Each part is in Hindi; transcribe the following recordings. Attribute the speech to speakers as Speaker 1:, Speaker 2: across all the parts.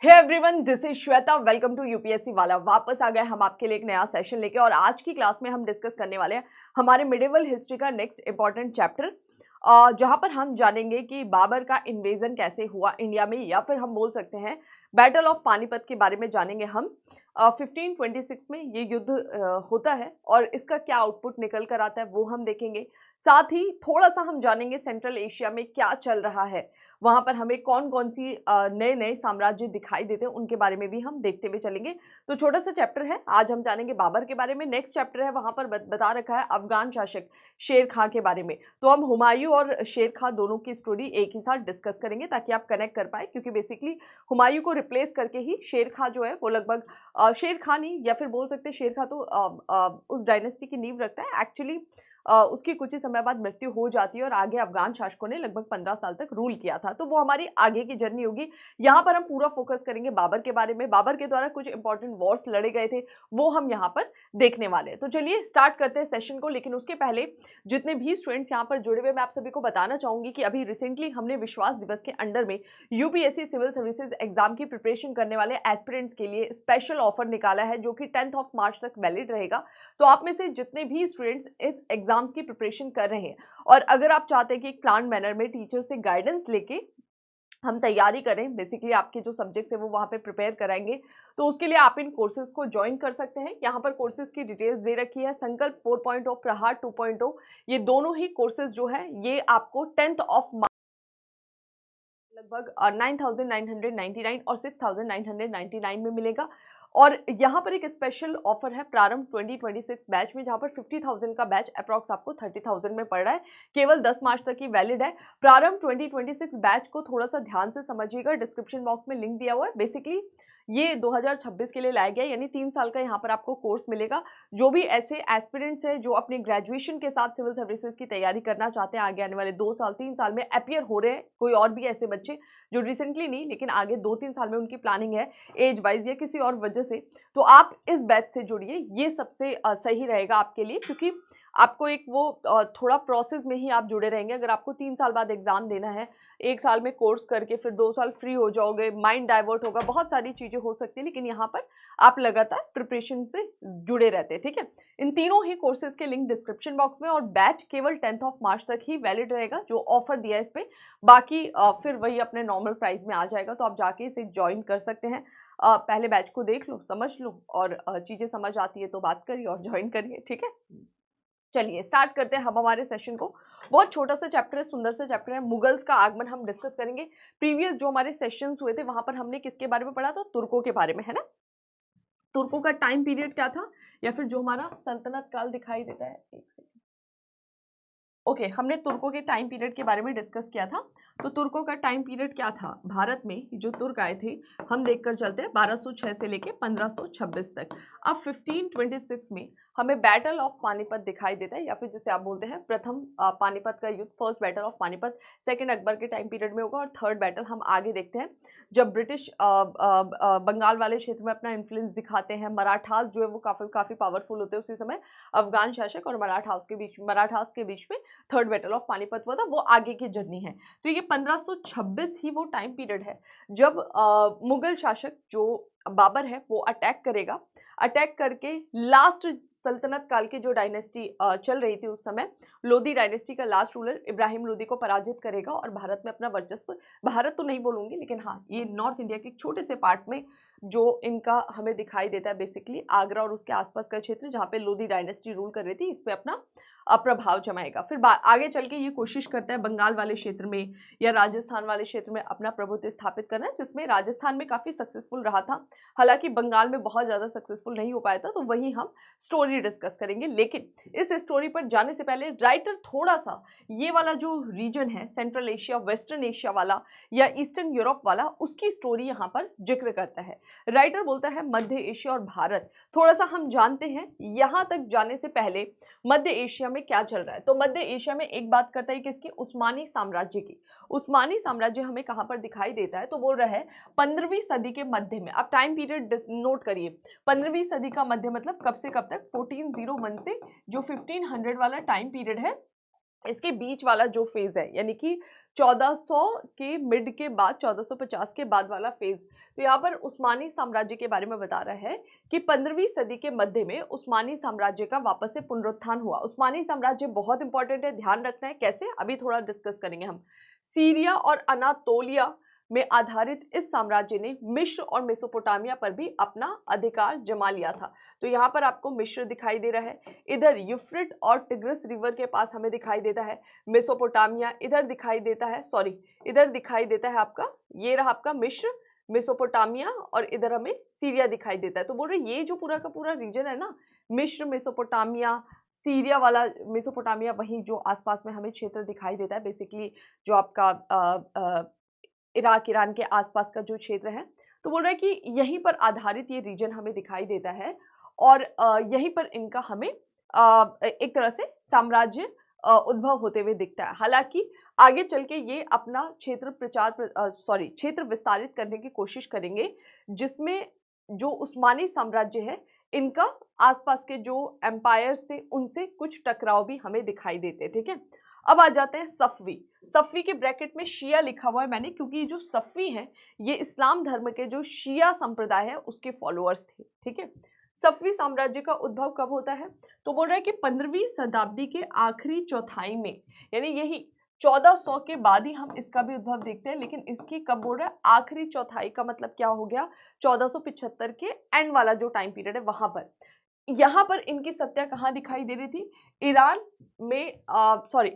Speaker 1: Hey everyone, this is Shweta. Welcome to UPSC वाला। वापस आ गए हम आपके लिए एक नया सेशन लेके और आज की क्लास में हम डिस्कस करने वाले हैं हमारे मिडिवल हिस्ट्री का नेक्स्ट इंपॉर्टेंट चैप्टर, जहां पर हम जानेंगे कि बाबर का इन्वेजन कैसे हुआ इंडिया में, या फिर हम बोल सकते हैं बैटल ऑफ पानीपत के बारे में जानेंगे हम। 1526 में ये युद्ध होता है और इसका क्या आउटपुट निकल कर आता है वो हम देखेंगे। साथ ही थोड़ा सा हम जानेंगे सेंट्रल एशिया में क्या चल रहा है, वहां पर हमें कौन कौन सी नए नए साम्राज्य दिखाई देते हैं उनके बारे में भी हम देखते हुए चलेंगे। तो छोटा सा चैप्टर है, आज हम जानेंगे बाबर के बारे में। नेक्स्ट चैप्टर है, वहां पर बता रखा है अफगान शासक शेर खां के बारे में। तो हम हुमायूं और शेर खां दोनों की स्टोरी एक ही साथ डिस्कस करेंगे ताकि आप कनेक्ट कर पाए, क्योंकि बेसिकली हुमायूं को रिप्लेस करके ही शेर खां जो है वो लगभग शेर खां नहीं, या फिर बोल सकते हैं शेर खां तो उस डायनेस्टी की नींव रखता है। एक्चुअली उसकी कुछ ही समय बाद मृत्यु हो जाती है और आगे अफगान शासकों ने लगभग 15 साल तक रूल किया था। तो वो हमारी आगे की जर्नी होगी। यहाँ पर हम पूरा फोकस करेंगे बाबर के बारे में। बाबर के द्वारा कुछ इंपॉर्टेंट वॉर्स लड़े गए थे वो हम यहाँ पर देखने वाले हैं। तो चलिए स्टार्ट करते हैं सेशन को। लेकिन उसके पहले जितने भी स्टूडेंट्स यहाँ पर जुड़े हुए, मैं आप सभी को बताना चाहूंगी कि अभी रिसेंटली हमने विश्वास दिवस के अंडर में यूपीएससी सिविल सर्विसेज एग्जाम की प्रिपरेशन करने वाले एस्पिरेंट्स के लिए स्पेशल ऑफर निकाला है, जो कि 10 मार्च तक वैलिड रहेगा। तो आप में से जितने भी स्टूडेंट्स इस एग्जाम्स की प्रिपरेशन कर रहे हैं और अगर आप चाहते हैं कि एक प्लान मैनर में टीचर से गाइडेंस लेके हम तैयारी करें, बेसिकली आपके जो सब्जेक्ट्स है वो वहां पे प्रिपेयर कराएंगे, तो उसके लिए आप इन कोर्सेज को ज्वाइन कर सकते हैं। यहाँ पर कोर्सेज की डिटेल्स दे रखी है। संकल्प 4.0, प्रहार 2.0, ये दोनों ही कोर्सेज जो है ये आपको 10 मार्च लगभग 9,999 और 6,999 में मिलेगा। और यहाँ पर एक स्पेशल ऑफर है प्रारंभ 2026 बैच में, जहाँ पर 50,000 का बैच अप्रॉक्स आपको 30,000 में पड़ रहा है। केवल 10 मार्च तक ही वैलिड है। प्रारंभ 2026 बैच को थोड़ा सा ध्यान से समझिएगा, डिस्क्रिप्शन बॉक्स में लिंक दिया हुआ है। बेसिकली ये 2026 के लिए लाया गया है, यानी 3 साल का यहाँ पर आपको कोर्स मिलेगा। जो भी ऐसे एस्पिरेंट्स हैं जो अपने ग्रेजुएशन के साथ सिविल सर्विसेज की तैयारी करना चाहते हैं, आगे आने वाले 2 साल 3 साल में अपियर हो रहे हैं, कोई और भी ऐसे बच्चे जो रिसेंटली नहीं लेकिन आगे 2-3 साल में उनकी प्लानिंग है एज वाइज या किसी और वजह से, तो आप इस बैच से जुड़िए। ये सबसे सही रहेगा आपके लिए, क्योंकि आपको एक वो थोड़ा प्रोसेस में ही आप जुड़े रहेंगे। अगर आपको 3 साल बाद एग्जाम देना है, 1 साल में कोर्स करके फिर 2 साल फ्री हो जाओगे, माइंड डाइवर्ट होगा, बहुत सारी चीजें हो सकती है। लेकिन यहाँ पर आप लगातार प्रिपरेशन से जुड़े रहते हैं, ठीक है। इन तीनों ही कोर्सेज के लिंक डिस्क्रिप्शन बॉक्स में, और बैच केवल 10 मार्च तक ही वैलिड रहेगा। जो ऑफर दिया है इस पे, बाकी फिर वही अपने नॉर्मल प्राइस में आ जाएगा, तो आप जाके इसे ज्वाइन कर सकते हैं। पहले बैच को देख लो, समझ लो, और चीजें समझ आती है तो बात करिए और ज्वाइन करिए, ठीक है। चलिए स्टार्ट करते हैं हम हमारे सेशन को। बहुत छोटा सा चैप्टर है, सुंदर सा चैप्टर है। मुगल्स का आगमन हम डिस्कस करेंगे। प्रीवियस जो हमारे सेशंस हुए थे वहां पर हमने किसके बारे में पढ़ा था? तुर्कों के बारे में, है ना। तुर्कों का टाइम पीरियड क्या था, या फिर जो हमारा सल्तनत काल दिखाई देता है, एक सेकंड। ओके, हमने तुर्कों के टाइम पीरियड के बारे में डिस्कस किया था। तो तुर्कों का टाइम पीरियड क्या था? भारत में जो तुर्क आए थे, हम देखकर चलते हैं 1206 से लेके 1526 तक। अब 1526 में हमें बैटल ऑफ पानीपत दिखाई देता है, या फिर जिसे आप बोलते हैं प्रथम पानीपत का युद्ध, first battle of Panipat. Second Akbar के टाइम पीरियड में होगा, और थर्ड बैटल हम आगे देखते हैं जब ब्रिटिश बंगाल वाले क्षेत्र में अपना इन्फ्लुएंस दिखाते हैं। मराठास जो है वो काफी पावरफुल होते हैं उसी समय। अफगान शासक और मराठास के बीच में थर्ड बैटल ऑफ पानीपत हुआ था, वो आगे की जर्नी है। तो ये 1526 ही वो टाइम पीरियड है जब मुगल शासक जो बाबर है वो अटैक करेगा। अटैक करके लास्ट सल्तनत काल की जो डायनेस्टी चल रही थी उस समय, लोधी डायनेस्टी का लास्ट रूलर इब्राहिम लोधी को पराजित करेगा और भारत में अपना वर्चस्व, भारत तो नहीं बोलूंगी लेकिन हाँ ये नॉर्थ इंडिया के एक छोटे से पार्ट में जो इनका हमें दिखाई देता है, बेसिकली आगरा और उसके आसपास का क्षेत्र जहाँ पे लोधी डायनेस्टी रूल कर रही थी, इस पे अपना प्रभाव जमाएगा। फिर आगे चल के ये कोशिश करता है बंगाल वाले क्षेत्र में या राजस्थान वाले क्षेत्र में अपना प्रभुत्व स्थापित करना, जिसमें राजस्थान में काफी सक्सेसफुल रहा था, हालांकि बंगाल में बहुत ज्यादा सक्सेसफुल नहीं हो पाया था। तो वही हम स्टोरी डिस्कस करेंगे। लेकिन इस स्टोरी पर जाने से पहले राइटर थोड़ा सा ये वाला जो रीजन है, सेंट्रल एशिया, वेस्टर्न एशिया वाला या ईस्टर्न यूरोप वाला, उसकी स्टोरी यहाँ पर जिक्र करता है। राइटर बोलता है मध्य एशिया और भारत। थोड़ा सा हम जानते हैं यहाँ तक जाने से पहले मध्य एशिया में क्या चल रहा है। तो मध्य एशिया में एक बात करता है किसकी? उस्मानी साम्राज्य की। उस्मानी साम्राज्य हमें कहां पर दिखाई देता है? तो वो रहे 15वीं सदी के मध्य में। अब टाइम पीरियड नोट करिए, 15वीं सदी का मध्य मतलब कब से कब तक? 1401 से जो 1500 वाला टाइम पीरियड है, इसके बीच वाला जो फेज है, यानी कि 1400 के मिड के बाद 1450 के बाद वाला फेज। तो यहाँ पर उस्मानी साम्राज्य के बारे में बता रहा है कि 15वीं सदी के मध्य में उस्मानी साम्राज्य का वापस से पुनरुत्थान हुआ। उस्मानी साम्राज्य बहुत इंपॉर्टेंट है, ध्यान रखना है। कैसे, अभी थोड़ा डिस्कस करेंगे हम। सीरिया और अनातोलिया में आधारित इस साम्राज्य ने मिस्र और मेसोपोटामिया पर भी अपना अधिकार जमा लिया था। तो यहाँ पर आपको मिस्र दिखाई दे रहा है, इधर यूफ्रेट और टिग्रिस रिवर के पास हमें दिखाई देता है मेसोपोटामिया, इधर दिखाई देता है, सॉरी इधर दिखाई देता है आपका, ये रहा आपका मिस्र, मेसोपोटामिया, और इधर हमें सीरिया दिखाई देता है। तो बोल रहे ये जो पूरा का पूरा रीजन है ना, मिस्र, मेसोपोटामिया, सीरिया वाला मेसोपोटामिया, वहीं जो आसपास में हमें क्षेत्र दिखाई देता है, बेसिकली जो आपका इराक ईरान के आसपास का जो क्षेत्र है। तो बोल रहा है कि यहीं पर आधारित ये रीजन हमें दिखाई देता है और यहीं पर इनका हमें एक तरह से साम्राज्य उद्भव होते हुए दिखता है। हालांकि आगे चल के ये अपना क्षेत्र विस्तारित करने की कोशिश करेंगे, जिसमें जो उस्मानी साम्राज्य है इनका आसपास के जो एम्पायर्स थे उनसे कुछ टकराव भी हमें दिखाई देते हैं। ठीक है, अब आ जाते हैं सफ़वी। सफ़वी के ब्रैकेट में शिया लिखा हुआ है मैंने, क्योंकि ये जो सफ़वी हैं ये इस्लाम धर्म के जो शिया संप्रदाय है उसके फॉलोअर्स थे। ठीक है, सफ़वी साम्राज्य का उद्भव कब होता है? तो बोल रहा है कि 15वीं शताब्दी के आखिरी चौथाई में, यानी यही 1400 के बाद ही हम इसका भी उद्भव देखते हैं, लेकिन इसकी कब बोल रहा है? आखिरी चौथाई का मतलब क्या हो गया? 1475 के एंड वाला जो टाइम पीरियड है वहां पर। यहाँ पर इनकी सत्ता कहाँ दिखाई दे रही थी? ईरान में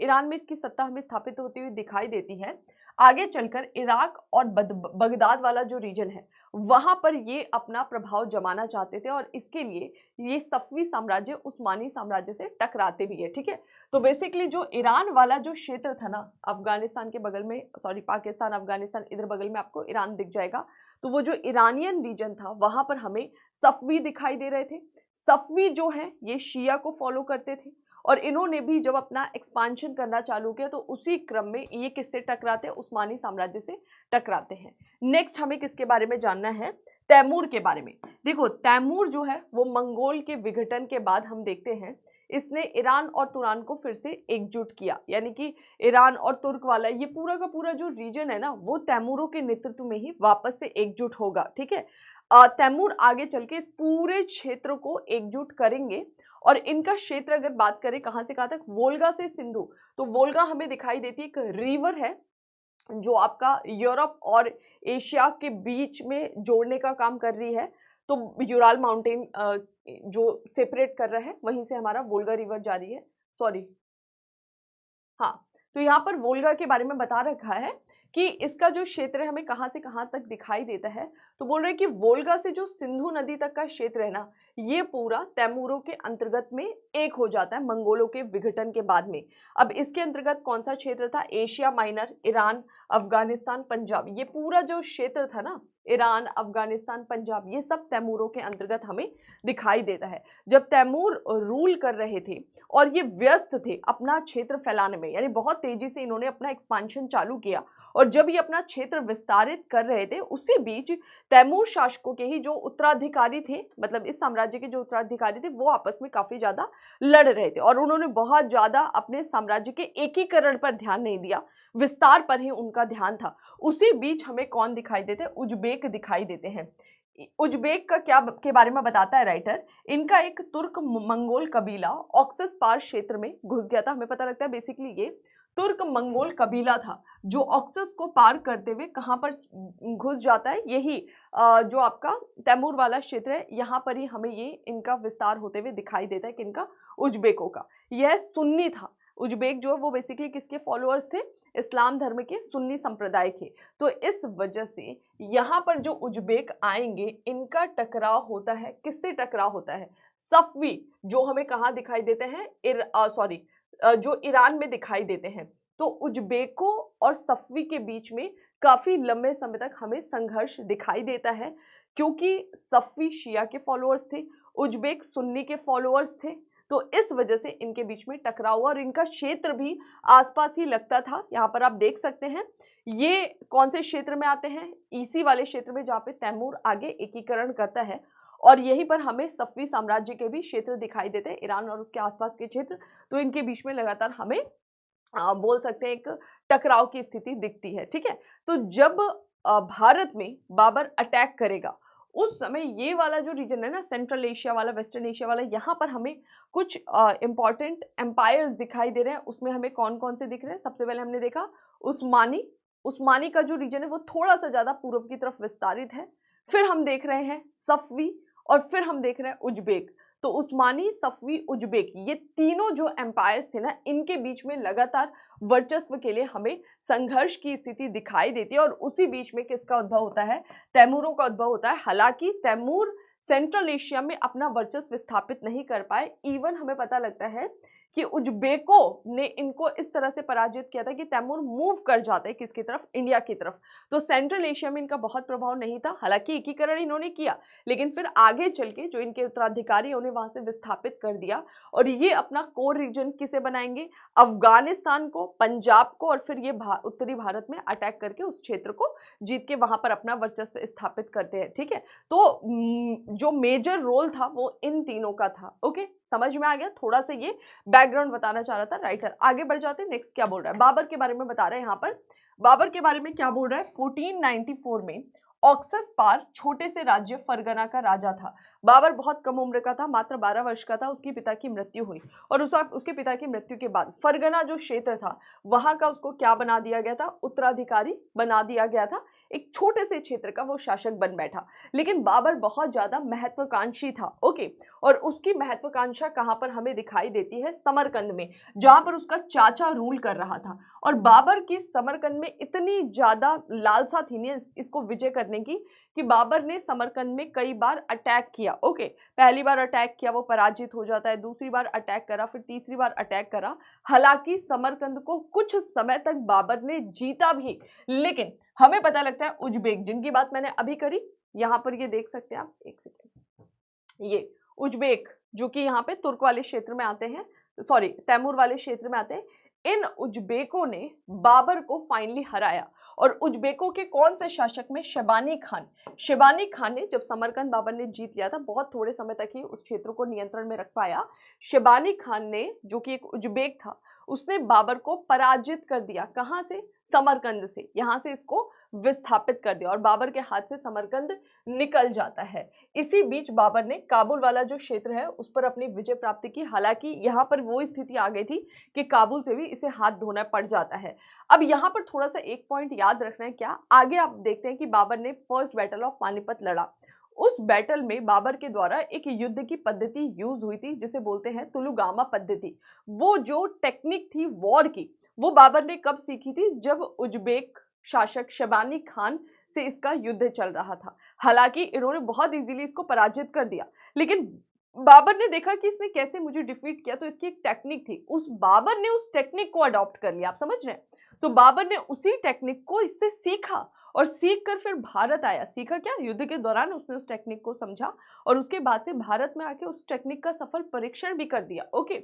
Speaker 1: ईरान में इसकी सत्ता हमें स्थापित होती हुई दिखाई देती है। आगे चलकर इराक और बगदाद वाला जो रीजन है वहां पर ये अपना प्रभाव जमाना चाहते थे और इसके लिए ये सफ़वी साम्राज्य उस्मानी साम्राज्य से टकराते भी है। ठीक है, तो बेसिकली जो ईरान वाला जो क्षेत्र था ना, अफगानिस्तान के बगल में, पाकिस्तान अफगानिस्तान इधर बगल में आपको ईरान दिख जाएगा, तो वो जो ईरानियन रीजन था वहां पर हमें सफ़वी दिखाई दे रहे थे। सफ़वी जो है ये शिया को फॉलो करते थे और इन्होंने भी जब अपना एक्सपांशन करना चालू किया तो उसी क्रम में ये किससे टकराते हैं? उस्मानी साम्राज्य से टकराते हैं। नेक्स्ट हमें किसके बारे में जानना है? तैमूर के बारे में। देखो, तैमूर जो है वो मंगोल के विघटन के बाद हम देखते हैं इसने ईरान और तुरान को फिर से एकजुट किया, यानी कि ईरान और तुर्क वाला ये पूरा का पूरा जो रीजन है ना वो तैमूरों के नेतृत्व में ही वापस से एकजुट होगा। ठीक है, तैमूर आगे चल के इस पूरे क्षेत्र को एकजुट करेंगे और इनका क्षेत्र अगर बात करें कहां से कहां तक, वोल्गा से सिंधु, तो वोल्गा हमें दिखाई देती है एक रिवर है जो आपका यूरोप और एशिया के बीच में जोड़ने का काम कर रही है। तो यूराल माउंटेन जो सेपरेट कर रहा है वहीं से हमारा वोल्गा रिवर जा रही है, हाँ। तो यहाँ पर वोल्गा के बारे में बता रखा है कि इसका जो क्षेत्र है हमें कहाँ से कहाँ तक दिखाई देता है। तो बोल रहे हैं कि वोल्गा से जो सिंधु नदी तक का क्षेत्र है ना, ये पूरा तैमूरों के अंतर्गत में एक हो जाता है मंगोलों के विघटन के बाद में। अब इसके अंतर्गत कौन सा क्षेत्र था? Asia minor, Iran, Afghanistan, Punjab, ये पूरा जो क्षेत्र था ना, ईरान, अफगानिस्तान, पंजाब, ये सब तैमूरों के अंतर्गत हमें दिखाई देता है। जब तैमूर रूल कर रहे थे और ये व्यस्त थे अपना क्षेत्र फैलाने में, यानी बहुत तेजी से इन्होंने अपना एक्सपांशन चालू किया, और जब ये अपना क्षेत्र विस्तारित कर रहे थे उसी बीच तैमूर शासकों के ही जो उत्तराधिकारी थे, मतलब इस साम्राज्य के जो उत्तराधिकारी थे, वो आपस में काफी ज्यादा लड़ रहे थे और उन्होंने बहुत ज्यादा अपने साम्राज्य के एकीकरण पर ध्यान नहीं दिया, विस्तार पर ही उनका ध्यान था। उसी बीच हमें कौन दिखाई देते हैं? उज्बेक दिखाई देते हैं। उज्बेक का क्या के बारे में बताता है राइटर? इनका एक तुर्क मंगोल कबीला ऑक्सस पार क्षेत्र में घुस गया था। हमें पता लगता है बेसिकली ये तुर्क मंगोल कबीला था जो ऑक्सस को पार करते हुए कहां पर घुस जाता है? यही जो आपका तैमूर वाला क्षेत्र है, यहाँ पर ही हमें ये इनका विस्तार होते हुए दिखाई देता है कि इनका उज्बेकों का। यह सुन्नी था। उज्बेक जो है वो बेसिकली किसके फॉलोअर्स थे? इस्लाम धर्म के सुन्नी संप्रदाय के। तो इस वजह से यहाँ पर जो उज्बेक आएंगे इनका टकराव होता है। किससे टकराव होता है? सफ़वी, जो हमें कहाँ दिखाई देते हैं? जो ईरान में दिखाई देते हैं। तो उज्बेकों और सफ़वी के बीच में काफी लंबे समय तक हमें संघर्ष दिखाई देता है, क्योंकि सफ़वी शिया के फॉलोअर्स थे, उज्बेक सुन्नी के फॉलोअर्स थे। तो इस वजह से इनके बीच में टकराव हुआ और इनका क्षेत्र भी आसपास ही लगता था। यहाँ पर आप देख सकते हैं ये कौन से क्षेत्र में आते हैं? इसी वाले क्षेत्र में जहाँ पे तैमूर आगे एकीकरण करता है, और यहीं पर हमें सफ़वी साम्राज्य के भी क्षेत्र दिखाई देते हैं, ईरान और उसके आसपास के क्षेत्र। तो इनके बीच में लगातार हमें बोल सकते हैं एक टकराव की स्थिति दिखती है, ठीक है। तो जब भारत में बाबर अटैक करेगा, उस समय ये वाला जो रीजन है ना, सेंट्रल एशिया वाला, वेस्टर्न एशिया वाला, यहाँ पर हमें कुछ इंपॉर्टेंट एम्पायर्स दिखाई दे रहे हैं। उसमें हमें कौन कौन से दिख रहे हैं? सबसे पहले हमने देखा उस्मानी। उस्मानी का जो रीजन है वो थोड़ा सा ज्यादा पूर्व की तरफ विस्तारित है। फिर हम देख रहे हैं सफवी, और फिर हम देख रहे हैं उज्बेक। तो उस्मानी, सफवी, उज्बेक, ये तीनों जो एम्पायर्स थे ना, इनके बीच में लगातार वर्चस्व के लिए हमें संघर्ष की स्थिति दिखाई देती है। और उसी बीच में किसका उद्भव होता है? तैमूरों का उद्भव होता है। हालांकि तैमूर सेंट्रल एशिया में अपना वर्चस्व स्थापित नहीं कर पाए। इवन हमें पता लगता है कि उज्बेकों ने इनको इस तरह से पराजित किया था कि तैमूर मूव कर जाते हैं किसकी तरफ? इंडिया की तरफ। तो सेंट्रल एशिया में इनका बहुत प्रभाव नहीं था। हालांकि एकीकरण इन्होंने किया, लेकिन फिर आगे चल के जो इनके उत्तराधिकारी उन्हें वहां से विस्थापित कर दिया। और ये अपना कोर रीजन किसे बनाएंगे? अफगानिस्तान को, पंजाब को, और फिर ये उत्तरी भारत में अटैक करके उस क्षेत्र को जीत के वहां पर अपना वर्चस्व स्थापित करते हैं, ठीक है। तो जो मेजर रोल था वो इन तीनों का था। ओके, समझ में आ गया? थोड़ा सा ये बैकग्राउंड बताना चाह रहा था राइटर। आगे बढ़ जाते हैं, नेक्स्ट क्या बोल रहा है? बाबर के बारे में बता रहे हैं यहाँ पर। बाबर के बारे में क्या बोल रहा है? 1494 में ऑक्सस पार छोटे से राज्य फरगना का राजा था। बाबर बहुत कम उम्र का था, मात्र 12 वर्ष का था। उसके पिता की मृत्यु हुई, और उसके पिता की मृत्यु के बाद फरगना जो क्षेत्र था वहां का उसको क्या बना दिया गया था? उत्तराधिकारी बना दिया गया था। एक छोटे से क्षेत्र का वो शासक बन बैठा। लेकिन बाबर बहुत ज्यादा महत्वाकांक्षी था। ओके, और उसकी महत्वाकांक्षा कहां पर हमें दिखाई देती है? समरकंद में, जहां पर उसका चाचा रूल कर रहा था। और बाबर की समरकंद में इतनी ज्यादा लालसा थी ना इसको विजय करने की, कि बाबर ने समरकंद में कई बार अटैक किया। ओके, पहली बार अटैक किया, वो पराजित हो जाता है। दूसरी बार अटैक करा, फिर तीसरी बार अटैक करा। हालांकि समरकंद को कुछ समय तक बाबर ने जीता भी, लेकिन हमें पता लगता है उज्बेक, जिनकी बात मैंने अभी करी, यहां पर ये देख सकते हैं आप, एक सेकेंड, ये उज्बेक जो कि यहाँ पे तुर्क वाले क्षेत्र में आते हैं, सॉरी तैमूर वाले क्षेत्र में आते हैं, इन उज्बेकों ने बाबर को फाइनली हराया। और उज्बेकों के कौन से शासक में? शबानी खान। शबानी खान ने, जब समरकंद बाबर ने जीत लिया था, बहुत थोड़े समय तक ही उस क्षेत्र को नियंत्रण में रख पाया। शबानी खान ने, जो कि एक उज्बेक था, उसने बाबर को पराजित कर दिया। कहां से? समरकंद से। यहां से इसको विस्थापित कर दिया और बाबर के हाथ से समरकंद निकल जाता है। इसी बीच बाबर ने काबुल वाला जो क्षेत्र है उस पर अपनी विजय प्राप्ति की। हालांकि यहाँ पर वो स्थिति आ गई थी कि काबुल से भी इसे हाथ धोना पड़ जाता है। अब यहाँ पर थोड़ा सा एक पॉइंट याद रखना है, क्या आगे आप देखते हैं कि बाबर ने फर्स्ट बैटल ऑफ पानीपत लड़ा। उस बैटल में बाबर के द्वारा एक युद्ध की पद्धति यूज हुई थी जिसे बोलते हैं तुलुगामा पद्धति। वो जो टेक्निक थी वॉर की, वो बाबर ने कब सीखी थी? जब उज्बेक शासक शबानी खान से इसका युद्ध चल रहा था। हालांकि इन्होंने बहुत इजीली इसको पराजित कर दिया, लेकिन बाबर ने देखा कि इसने कैसे मुझे डिफीट किया, तो इसकी एक टेक्निक थी। उस बाबर ने उस टेक्निक को अडॉप्ट कर लिया, आप समझ रहे हैं? तो बाबर ने उसी टेक्निक को इससे सीखा और सीख कर फिर भारत आया। सीखा क्या? युद्ध के दौरान उसने उस टेक्निक को समझा और उसके बाद से भारत में आके उस टेक्निक का सफल परीक्षण भी कर दिया। ओके,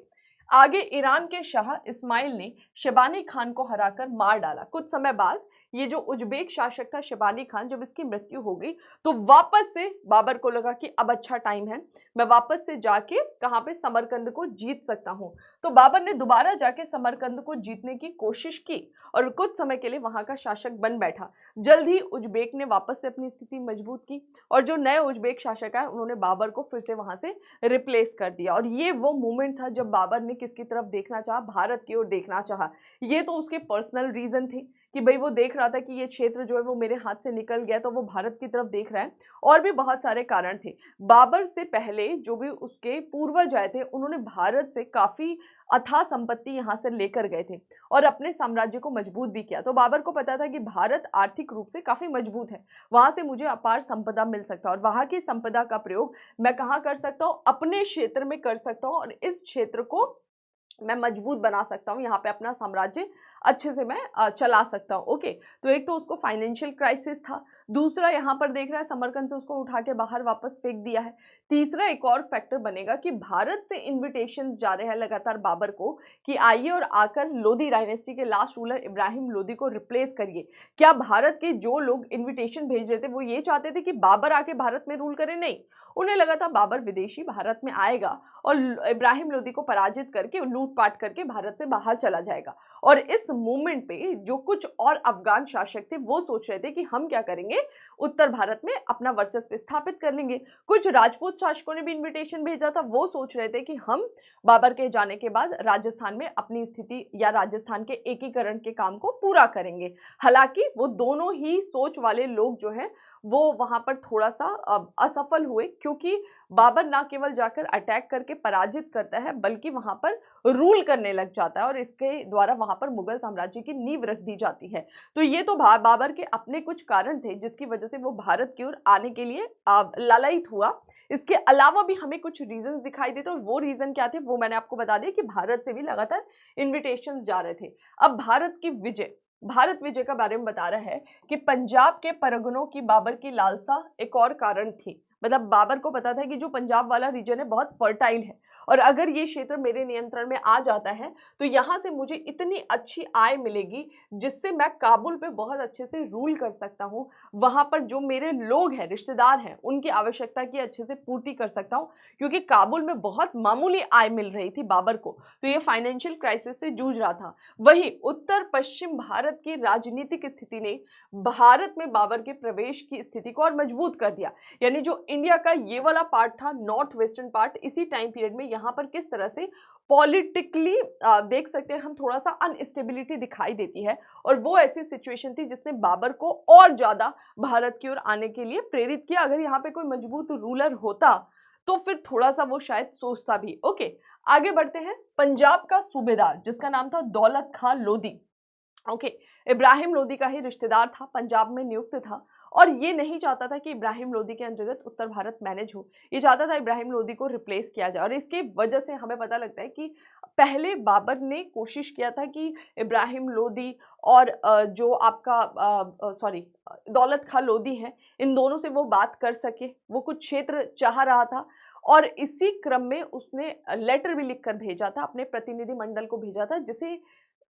Speaker 1: आगे ईरान के शाह इस्माइल ने शबानी खान को हराकर मार डाला। कुछ समय बाद ये जो उज्बेक शासक था शबानी खान, जब इसकी मृत्यु हो गई तो वापस से बाबर को लगा कि अब अच्छा टाइम है, मैं वापस से जाके कहां पे? समरकंद को जीत सकता हूं। तो बाबर ने दोबारा जाके समरकंद को जीतने की कोशिश की और कुछ समय के लिए वहां का शासक बन बैठा। जल्द ही उज्बेक ने वापस से अपनी स्थिति मजबूत की और जो नए उज्बेक शासक आए उन्होंने बाबर को फिर से वहां से रिप्लेस कर दिया। और ये वो मोमेंट था जब बाबर ने किसकी तरफ देखना चाहा? भारत की ओर देखना चाहा। ये तो उसके पर्सनल रीजन थे कि भाई वो देख रहा था कि ये क्षेत्र जो है वो मेरे हाथ से निकल गया, तो वो भारत की तरफ देख रहा है। और भी बहुत सारे कारण थे। बाबर से पहले जो भी उसके पूर्वज आए थे उन्होंने भारत से काफी अथाह संपत्ति यहाँ से लेकर गए थे और अपने साम्राज्य को मजबूत भी किया। तो बाबर को पता था कि भारत आर्थिक रूप से काफी मजबूत है, वहां से मुझे अपार संपदा मिल सकता है और वहां की संपदा का प्रयोग मैं कहाँ कर सकता हूँ? अपने क्षेत्र में कर सकता हूँ और इस क्षेत्र को मैं मजबूत बना सकता हूँ, यहाँ पे अपना साम्राज्य अच्छे से मैं चला सकता हूँ। ओके, तो एक तो उसको फाइनेंशियल क्राइसिस था, दूसरा यहाँ पर देख रहा है समरकंद से उसको उठा के बाहर वापस फेंक दिया है, तीसरा एक और फैक्टर बनेगा कि भारत से इन्विटेशंस जा रहे हैं लगातार बाबर को कि आइए और आकर लोधी डायनेस्टी के लास्ट रूलर इब्राहिम लोधी को रिप्लेस करिए। क्या भारत के जो लोग इन्विटेशन भेज रहे थे वो ये चाहते थे कि बाबर आके भारत में रूल करे? नहीं, उन्हें लगा था बाबर विदेशी भारत में आएगा और इब्राहिम लोधी को पराजित करके लूटपाट करके भारत से बाहर चला जाएगा। और इस मूवमेंट पे जो कुछ और अफगान शासक थे वो सोच रहे थे कि हम क्या करेंगे, उत्तर भारत में अपना वर्चस्व स्थापित कर लेंगे। कुछ राजपूत शासकों ने भी इन्विटेशन भेजा था, वो सोच रहे थे कि हम बाबर के जाने के बाद राजस्थान में अपनी स्थिति या राजस्थान के एकीकरण के काम को पूरा करेंगे। हालांकि वो दोनों ही सोच वाले लोग जो है वो वहां पर थोड़ा सा असफल हुए, क्योंकि बाबर ना केवल जाकर अटैक करके पराजित करता है बल्कि वहां पर रूल करने लग जाता है और इसके द्वारा वहां पर मुगल साम्राज्य की नींव रख दी जाती है। तो ये तो बाबर के अपने कुछ कारण थे जिसकी वजह से वो भारत की ओर आने के लिए लालायित हुआ। इसके अलावा भी हमें कुछ रीजंस दिखाई देते और वो रीजन क्या थे वो मैंने आपको बता दिया कि भारत से भी लगातार इन्विटेशंस जा रहे थे। अब भारत विजय का बारे में बता रहा है कि पंजाब के परगनों की बाबर की लालसा एक और कारण थी। मतलब बाबर को पता था कि जो पंजाब वाला रीजन है बहुत फर्टाइल है और अगर ये क्षेत्र मेरे नियंत्रण में आ जाता है तो यहाँ से मुझे इतनी अच्छी आय मिलेगी जिससे मैं काबुल पे बहुत अच्छे से रूल कर सकता हूँ। वहां पर जो मेरे लोग हैं, रिश्तेदार हैं, उनकी आवश्यकता की अच्छे से पूर्ति कर सकता हूँ, क्योंकि काबुल में बहुत मामूली आय मिल रही थी बाबर को, तो ये फाइनेंशियल क्राइसिस से जूझ रहा था। वही उत्तर पश्चिम भारत की राजनीतिक स्थिति ने भारत में बाबर के प्रवेश की स्थिति को और मजबूत कर दिया। यानी जो इंडिया का ये वाला पार्ट था, नॉर्थ वेस्टर्न पार्ट, इसी टाइम पीरियड में यहाँ पर किस तरह से पॉलिटिकली देख सकते हैं हम, थोड़ा सा अनस्टेबिलिटी दिखाई देती है और वो ऐसी सिचुएशन थी जिसने बाबर को और ज्यादा भारत की ओर आने के लिए प्रेरित किया। अगर यहाँ पे कोई मजबूत रूलर होता तो फिर थोड़ा सा वो शायद सोचता भी। ओके, आगे बढ़ते हैं। पंजाब का सूबेदार जिसका नाम था दौलत खां लोधी, ओके, इब्राहिम लोधी का ही रिश्तेदार था, पंजाब में नियुक्त था और ये नहीं चाहता था कि इब्राहिम लोधी के अंतर्गत उत्तर भारत मैनेज हो, ये चाहता था इब्राहिम लोधी को रिप्लेस किया जाए। और इसकी वजह से हमें पता लगता है कि पहले बाबर ने कोशिश किया था कि इब्राहिम लोधी और जो आपका दौलत खां लोधी हैं, इन दोनों से वो बात कर सके, वो कुछ क्षेत्र चाह रहा था और इसी क्रम में उसने लेटर भी लिखकर भेजा था, अपने प्रतिनिधि मंडल को भेजा था, जिसे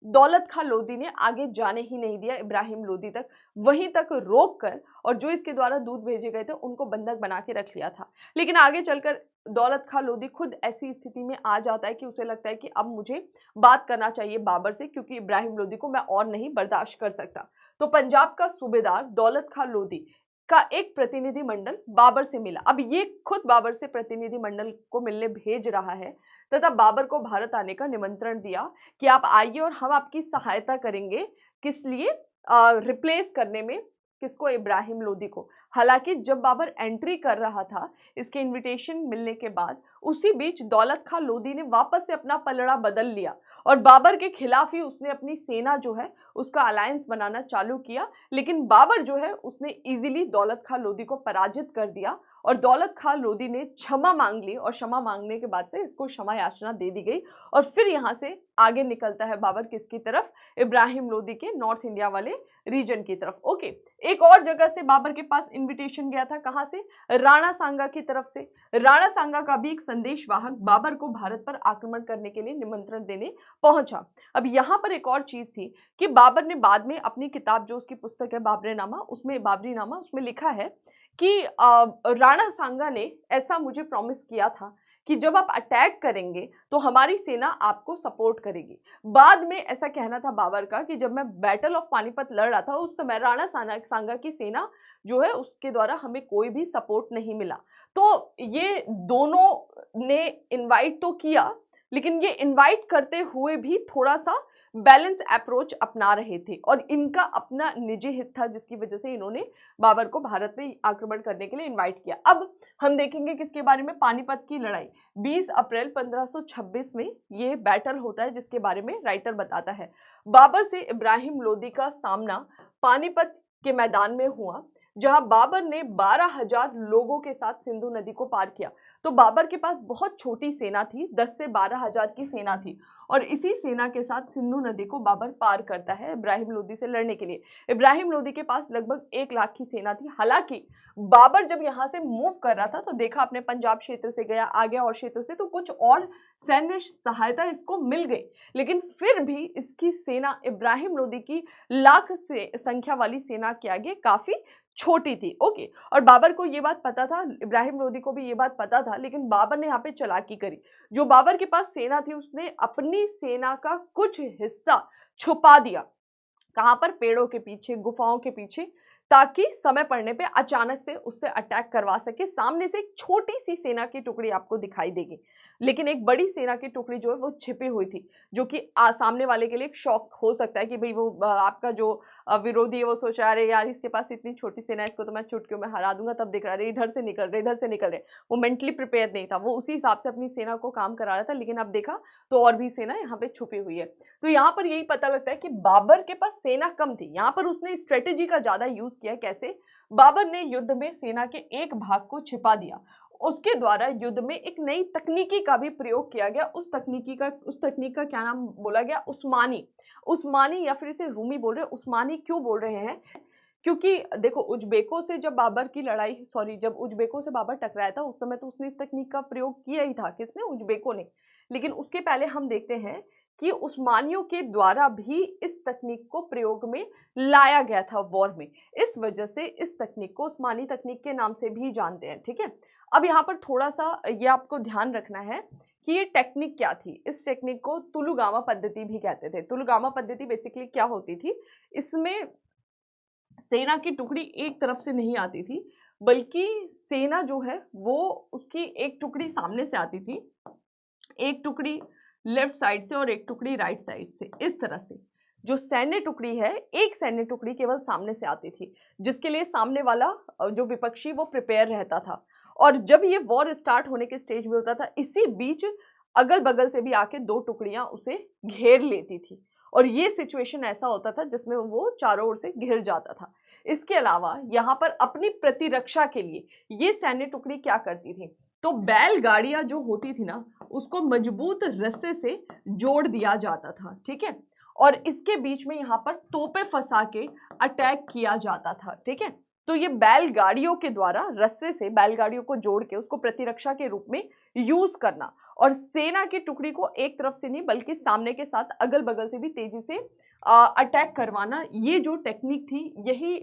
Speaker 1: दौलत खां लोधी ने आगे जाने ही नहीं दिया इब्राहिम लोधी तक, वहीं तक रोक कर, और जो इसके द्वारा दूध भेजे गए थे उनको बंधक बना के रख लिया था। लेकिन आगे चलकर दौलत खां लोधी खुद ऐसी स्थिति में आ जाता है कि उसे लगता है कि अब मुझे बात करना चाहिए बाबर से, क्योंकि इब्राहिम लोधी को मैं और नहीं बर्दाश्त कर सकता। तो पंजाब का सूबेदार दौलत खां लोधी का एक प्रतिनिधि मंडल बाबर से मिला। अब ये खुद बाबर से प्रतिनिधि मंडल को मिलने भेज रहा है तथा बाबर को भारत आने का निमंत्रण दिया कि आप आइए और हम आपकी सहायता करेंगे। किस लिए? रिप्लेस करने में, किसको? इब्राहिम लोधी को। हालांकि जब बाबर एंट्री कर रहा था इसके इनविटेशन मिलने के बाद, उसी बीच दौलत खां लोधी ने वापस से अपना पलड़ा बदल लिया और बाबर के खिलाफ ही उसने अपनी सेना जो है उसका अलायंस बनाना चालू किया। लेकिन बाबर जो है उसने इजीली दौलत खां लोधी को पराजित कर दिया और दौलत खां लोधी ने क्षमा मांग ली और क्षमा मांगने के बाद से इसको क्षमा याचना दे दी गई और फिर यहाँ से आगे निकलता है बाबर किसकी तरफ? इब्राहिम लोधी के नॉर्थ इंडिया वाले रीजन की तरफ। ओके, एक और जगह से बाबर के पास इनविटेशन गया था, कहां से? राणा सांगा की तरफ से। राणा सांगा का भी एक संदेशवाहक बाबर को भारत पर आक्रमण करने के लिए निमंत्रण देने पहुंचा। अब यहाँ पर एक और चीज थी कि बाबर ने बाद में अपनी किताब, जो उसकी पुस्तक है बाबरी नामा, उसमें लिखा है कि राणा सांगा ने ऐसा मुझे प्रॉमिस किया था कि जब आप अटैक करेंगे तो हमारी सेना आपको सपोर्ट करेगी। बाद में ऐसा कहना था बाबर का कि जब मैं बैटल ऑफ पानीपत लड़ रहा था उस समय राणा सांगा की सेना जो है उसके द्वारा हमें कोई भी सपोर्ट नहीं मिला। तो ये दोनों ने इनवाइट तो किया, लेकिन ये इनवाइट करते हुए भी थोड़ा सा बैलेंस अप्रोच अपना रहे थे और इनका अपना निजी हित था, जिसकी वजह से इन्होंने बाबर को भारत में आक्रमण करने के लिए इनवाइट किया। अब हम देखेंगे किसके बारे में? पानीपत की लड़ाई। 20 अप्रैल 1526 में ये बैटल होता है, जिसके बारे में राइटर बताता है। बाबर से इब्राहिम लोधी का सामना पानीपत के मैदान में हुआ, जहां बाबर ने 12,000 लोगों के साथ सिंधु नदी को पार किया। तो बाबर के पास बहुत छोटी सेना थी, 10 से 12,000 की सेना थी और इसी सेना के साथ सिंधु नदी को बाबर पार करता है इब्राहिम लोधी से लड़ने के लिए। इब्राहिम लोधी के पास लगभग 1 लाख की सेना थी। हालांकि बाबर जब यहाँ से मूव कर रहा था तो देखा अपने पंजाब क्षेत्र से गया, आ गया और क्षेत्र से, तो कुछ और सैन्य सहायता इसको मिल गई, लेकिन फिर भी इसकी सेना इब्राहिम लोधी की लाख से संख्या वाली सेना के आगे काफी छोटी थी। ओके, और बाबर को ये बात पता था, इब्राहिम लोदी को भी ये बात पता था, लेकिन बाबर ने यहाँ पे चालाकी करी। जो बाबर के पास सेना थी उसने अपनी सेना का कुछ हिस्सा छुपा दिया। कहाँ पर? पेड़ों के पीछे, गुफाओं के पीछे, ताकि समय पड़ने पे अचानक से उससे अटैक करवा सके। सामने से एक छोटी सी सेना की टुकड़ी आपको दिखाई देगी, लेकिन एक बड़ी सेना की टुकड़ी जो है वो छिपी हुई थी, जो कि सामने वाले के लिए एक शॉक हो सकता है कि भाई वो आपका जो विरोधी है वो सोच रहा है अरे यार इसके पास इतनी छोटी सेना है, इसको तो मैं चुटकियों में हरा दूंगा। तब देख रहा है इधर से निकल रहे, इधर से निकल रहे। वो मेंटली प्रिपेयर नहीं था, वो उसी हिसाब से अपनी सेना को काम करा रहा था। लेकिन अब देखा तो और भी सेना यहाँ पे छुपी हुई है। तो यहाँ पर यही पता लगता है कि बाबर के पास सेना कम थी। यहाँ पर उसने स्ट्रेटेजी का ज्यादा यूज किया। कैसे? बाबर ने युद्ध में सेना के एक भाग को छिपा दिया। उसके द्वारा युद्ध में एक नई तकनीकी का भी प्रयोग किया गया। उस तकनीक का क्या नाम बोला गया? उस्मानी। उस्मानी या फिर इसे रूमी बोल रहे हैं। उस्मानी क्यों बोल रहे हैं? क्योंकि देखो उज्बेकों से जब बाबर की लड़ाई, सॉरी, जब उज्बेकों से बाबर टकराया था उस समय तो उसने इस तकनीक का प्रयोग किया ही था। किसने? उज्बेकों ने। लेकिन उसके पहले हम देखते हैं कि उस्मानियों के द्वारा भी इस तकनीक को प्रयोग में लाया गया था वॉर में। इस वजह से इस तकनीक को उस्मानी तकनीक के नाम से भी जानते हैं। ठीक है, अब यहाँ पर थोड़ा सा ये आपको ध्यान रखना है कि ये टेक्निक क्या थी। इस टेक्निक को तुलुगामा पद्धति भी कहते थे। तुलुगामा पद्धति बेसिकली क्या होती थी? इसमें सेना की टुकड़ी एक तरफ से नहीं आती थी, बल्कि सेना जो है वो उसकी एक टुकड़ी सामने से आती थी, एक टुकड़ी लेफ्ट साइड से और एक टुकड़ी राइट साइड से। इस तरह से जो सैन्य टुकड़ी है, एक सैन्य टुकड़ी केवल सामने से आती थी, जिसके लिए सामने वाला जो विपक्षी वो प्रिपेयर रहता था। और जब ये वॉर स्टार्ट होने के स्टेज में होता था, इसी बीच अगल बगल से भी आके दो टुकड़ियां उसे घेर लेती थी। और ये सिचुएशन ऐसा होता था जिसमें वो चारों ओर से घिर जाता था। इसके अलावा यहाँ पर अपनी प्रतिरक्षा के लिए ये सैन्य टुकड़ी क्या करती थी? तो बैलगाड़ियां जो होती थी ना, उसको मजबूत रस्से से जोड़ दिया जाता था। ठीक है, और इसके बीच में यहाँ पर तोपें फंसा के अटैक किया जाता था। ठीक है, तो ये बैलगाड़ियों के द्वारा रस्से से बैलगाड़ियों को जोड़ के उसको प्रतिरक्षा के रूप में यूज करना, और सेना की टुकड़ी को एक तरफ से नहीं बल्कि सामने के साथ अगल बगल से भी तेजी से अटैक करवाना, ये जो टेक्निक थी, यही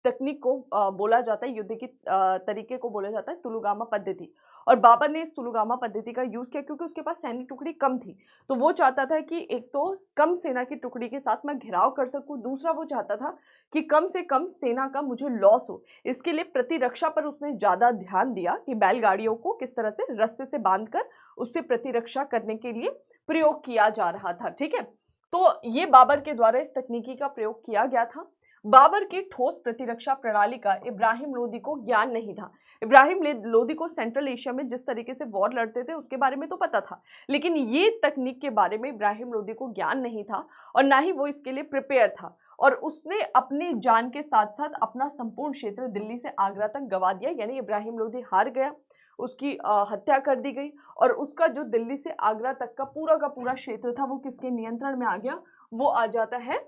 Speaker 1: तकनीक को बोला जाता है, युद्ध की तरीके को बोला जाता है तुलुगामा पद्धति। और बाबर ने इस तुलुगामा पद्धति का यूज किया क्योंकि उसके पास सैन्य टुकड़ी कम थी। तो वो चाहता था कि एक तो कम सेना की टुकड़ी के साथ मैं घेराव कर सकूं, दूसरा वो चाहता था कि कम से कम सेना का मुझे लॉस हो। इसके लिए प्रतिरक्षा पर उसने ज्यादा ध्यान दिया कि बैलगाड़ियों को किस तरह से रस्ते से बांधकर उससे प्रतिरक्षा करने के लिए प्रयोग किया जा रहा था। ठीक है, तो ये बाबर के द्वारा इस तकनीकी का प्रयोग किया गया था। बाबर की ठोस प्रतिरक्षा प्रणाली का इब्राहिम लोदी को ज्ञान नहीं था। इब्राहिम लोदी को सेंट्रल एशिया में जिस तरीके से वॉर लड़ते थे उसके बारे में तो पता था, लेकिन ये तकनीक के बारे में इब्राहिम लोदी को ज्ञान नहीं था और ना ही वो इसके लिए प्रिपेयर था। और उसने अपनी जान के साथ साथ अपना संपूर्ण क्षेत्र दिल्ली से आगरा तक गवा दिया। यानी इब्राहिम लोदी हार गया, उसकी हत्या कर दी गई और उसका जो दिल्ली से आगरा तक का पूरा क्षेत्र था वो किसके नियंत्रण में आ गया? वो आ जाता है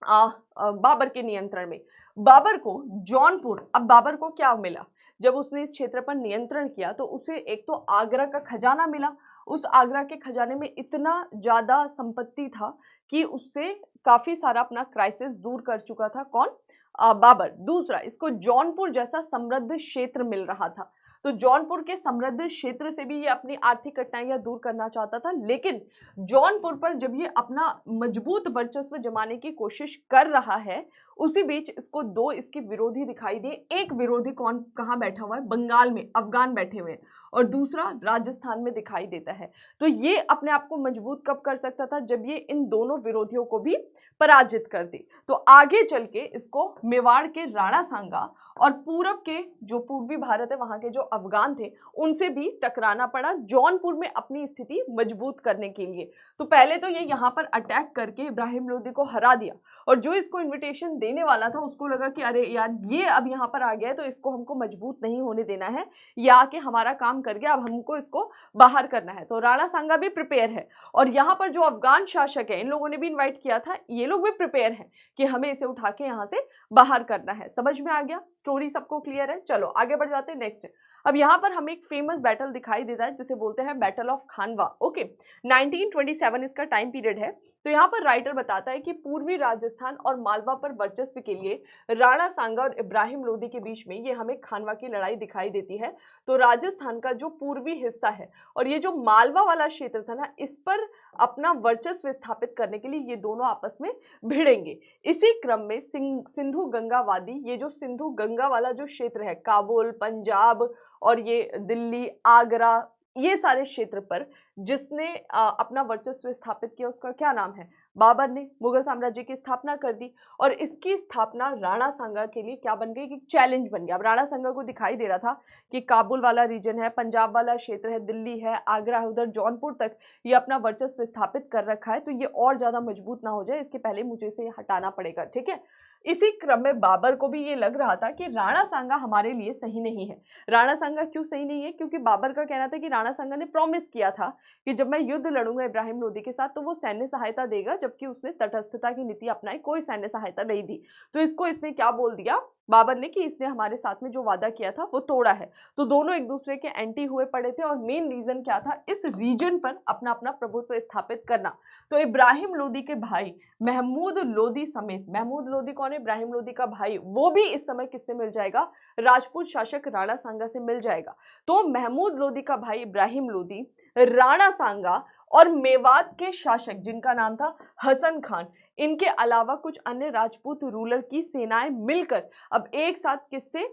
Speaker 1: बाबर के नियंत्रण में। बाबर को जौनपुर, अब बाबर को क्या मिला जब उसने इस क्षेत्र पर नियंत्रण किया? तो उसे एक तो आगरा का खजाना मिला। उस आगरा के खजाने में इतना ज्यादा संपत्ति था कि उससे काफी सारा अपना क्राइसिस दूर कर चुका था। कौन? बाबर। दूसरा, इसको जौनपुर जैसा समृद्ध क्षेत्र मिल रहा था। तो जौनपुर के समृद्ध क्षेत्र से भी ये अपनी आर्थिक कठिनाइयां दूर करना चाहता था। लेकिन जौनपुर पर जब ये अपना मजबूत वर्चस्व जमाने की कोशिश कर रहा है, उसी बीच इसको दो इसके विरोधी दिखाई दिए। एक विरोधी कौन कहाँ बैठा हुआ है? बंगाल में अफगान बैठे हुए हैं, और दूसरा राजस्थान में दिखाई देता है। तो ये अपने आप को मजबूत कब कर सकता था? जब ये इन दोनों विरोधियों को भी पराजित कर दी। तो आगे चल के इसको मेवाड़ के राणा सांगा और पूरब के जो पूर्वी भारत है वहां के जो अफगान थे उनसे भी टकराना पड़ा जौनपुर में अपनी स्थिति मजबूत करने के लिए। तो पहले तो ये यहाँ पर अटैक करके इब्राहिम लोदी को हरा दिया, और जो इसको इनविटेशन देने वाला था उसको लगा कि अरे यार ये अब यहाँ पर आ गया है तो इसको हमको मजबूत नहीं होने देना है, ये आके हमारा काम कर गया, अब हमको इसको बाहर करना है। तो राणा सांगा भी प्रिपेयर है, और यहाँ पर जो अफगान शासक है इन लोगों ने भी इन्वाइट किया था, ये लोग भी प्रिपेयर हैं कि हमें इसे उठा के यहाँ से बाहर करना है। समझ में आ गया? स्टोरी सबको क्लियर है? चलो आगे बढ़ जाते हैं नेक्स्ट। अब यहाँ पर हमें एक फेमस बैटल दिखाई देता है जिसे बोलते हैं बैटल ऑफ खानवा। ओके, 1927 इसका टाइम पीरियड है। तो यहाँ पर राइटर बताता है कि पूर्वी राजस्थान और मालवा पर वर्चस्व के लिए राणा सांगा और इब्राहिम लोदी के बीच में ये हमें खानवा की लड़ाई दिखाई देती है। तो राजस्थान का जो पूर्वी हिस्सा है और ये जो मालवा वाला क्षेत्र था ना, इस पर अपना वर्चस्व स्थापित करने के लिए ये दोनों आपस में भिड़ेंगे। इसी क्रम में सिंधु गंगा वादी, ये जो सिंधु गंगा वाला जो क्षेत्र है, काबुल, पंजाब और ये दिल्ली, आगरा, ये सारे क्षेत्र पर जिसने अपना वर्चस्व स्थापित किया उसका क्या नाम है? बाबर ने मुगल साम्राज्य की स्थापना कर दी। और इसकी स्थापना राणा सांगा के लिए क्या बन गई कि चैलेंज बन गया। अब राणा सांगा को दिखाई दे रहा था कि काबुल वाला रीजन है, पंजाब वाला क्षेत्र है, दिल्ली है, आगरा है, उधर जौनपुर तक ये अपना वर्चस्व स्थापित कर रखा है, तो ये और ज्यादा मजबूत ना हो जाए इसके पहले मुझे इसे हटाना पड़ेगा, ठीक है। इसी क्रम में बाबर को भी ये लग रहा था कि राणा सांगा हमारे लिए सही नहीं है। राणा सांगा क्यों सही नहीं है? क्योंकि बाबर का कहना था कि राणा सांगा ने प्रॉमिस किया था कि जब मैं युद्ध लड़ूंगा इब्राहिम लोदी के साथ तो वो सैन्य सहायता देगा, जबकि उसने तटस्थता की नीति अपनाई, कोई सैन्य सहायता नहीं दी। तो इसको इसने क्या बोल दिया बाबर ने कि इसने हमारे साथ में जो वादा किया था वो तोड़ा है। तो दोनों एक दूसरे के एंटी हुए पड़े थे और मेन रीजन क्या था? इस रीजन पर अपना अपना प्रभुत्व स्थापित करना। तो इब्राहिम लोदी के भाई महमूद लोदी समेत, महमूद लोदी कौन है? इब्राहिम लोदी का भाई, वो भी इस समय किससे मिल जाएगा? राजपूत शासक राणा सांगा से मिल जाएगा। तो महमूद लोदी का भाई इब्राहिम लोदी, राणा सांगा और मेवात के शासक जिनका नाम था हसन खान, इनके अलावा कुछ अन्य राजपूत रूलर की सेनाएं मिलकर अब एक साथ किससे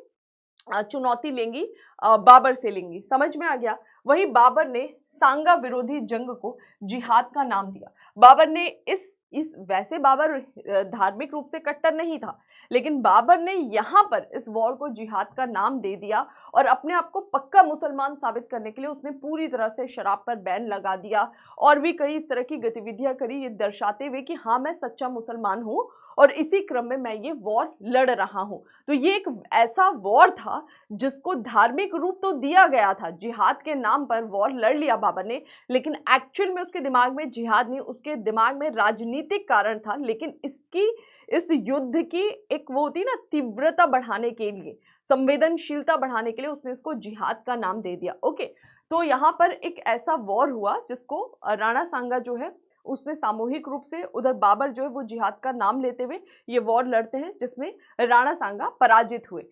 Speaker 1: चुनौती लेंगी? बाबर से लेंगी। समझ में आ गया? वही बाबर ने सांगा विरोधी जंग को जिहाद का नाम दिया। बाबर ने इस वैसे बाबर धार्मिक रूप से कट्टर नहीं था, लेकिन बाबर ने यहाँ पर इस वॉर को जिहाद का नाम दे दिया और अपने आप को पक्का मुसलमान साबित करने के लिए उसने पूरी तरह से शराब पर बैन लगा दिया और भी कई इस तरह की गतिविधियां करी, ये दर्शाते हुए कि हाँ मैं सच्चा मुसलमान हूँ और इसी क्रम में मैं ये वॉर लड़ रहा हूँ। तो ये एक ऐसा वॉर था जिसको धार्मिक रूप तो दिया गया था, जिहाद के नाम पर वॉर लड़ लिया बाबर ने, लेकिन एक्चुअल में उसके दिमाग में जिहाद नहीं, उसके दिमाग में राजनीतिक कारण था। लेकिन इस युद्ध की एक वो होती ना तीव्रता बढ़ाने के लिए, संवेदनशीलता बढ़ाने के लिए उसने इसको जिहाद का नाम दे दिया। ओके, तो यहाँ पर एक ऐसा वॉर हुआ जिसको राणा सांगा जो है उसने सामूहिक रूप से, उधर बाबर जो है वो जिहाद का नाम लेते हुए ये वॉर लड़ते हैं जिसमें राणा सांगा पराजित हुए।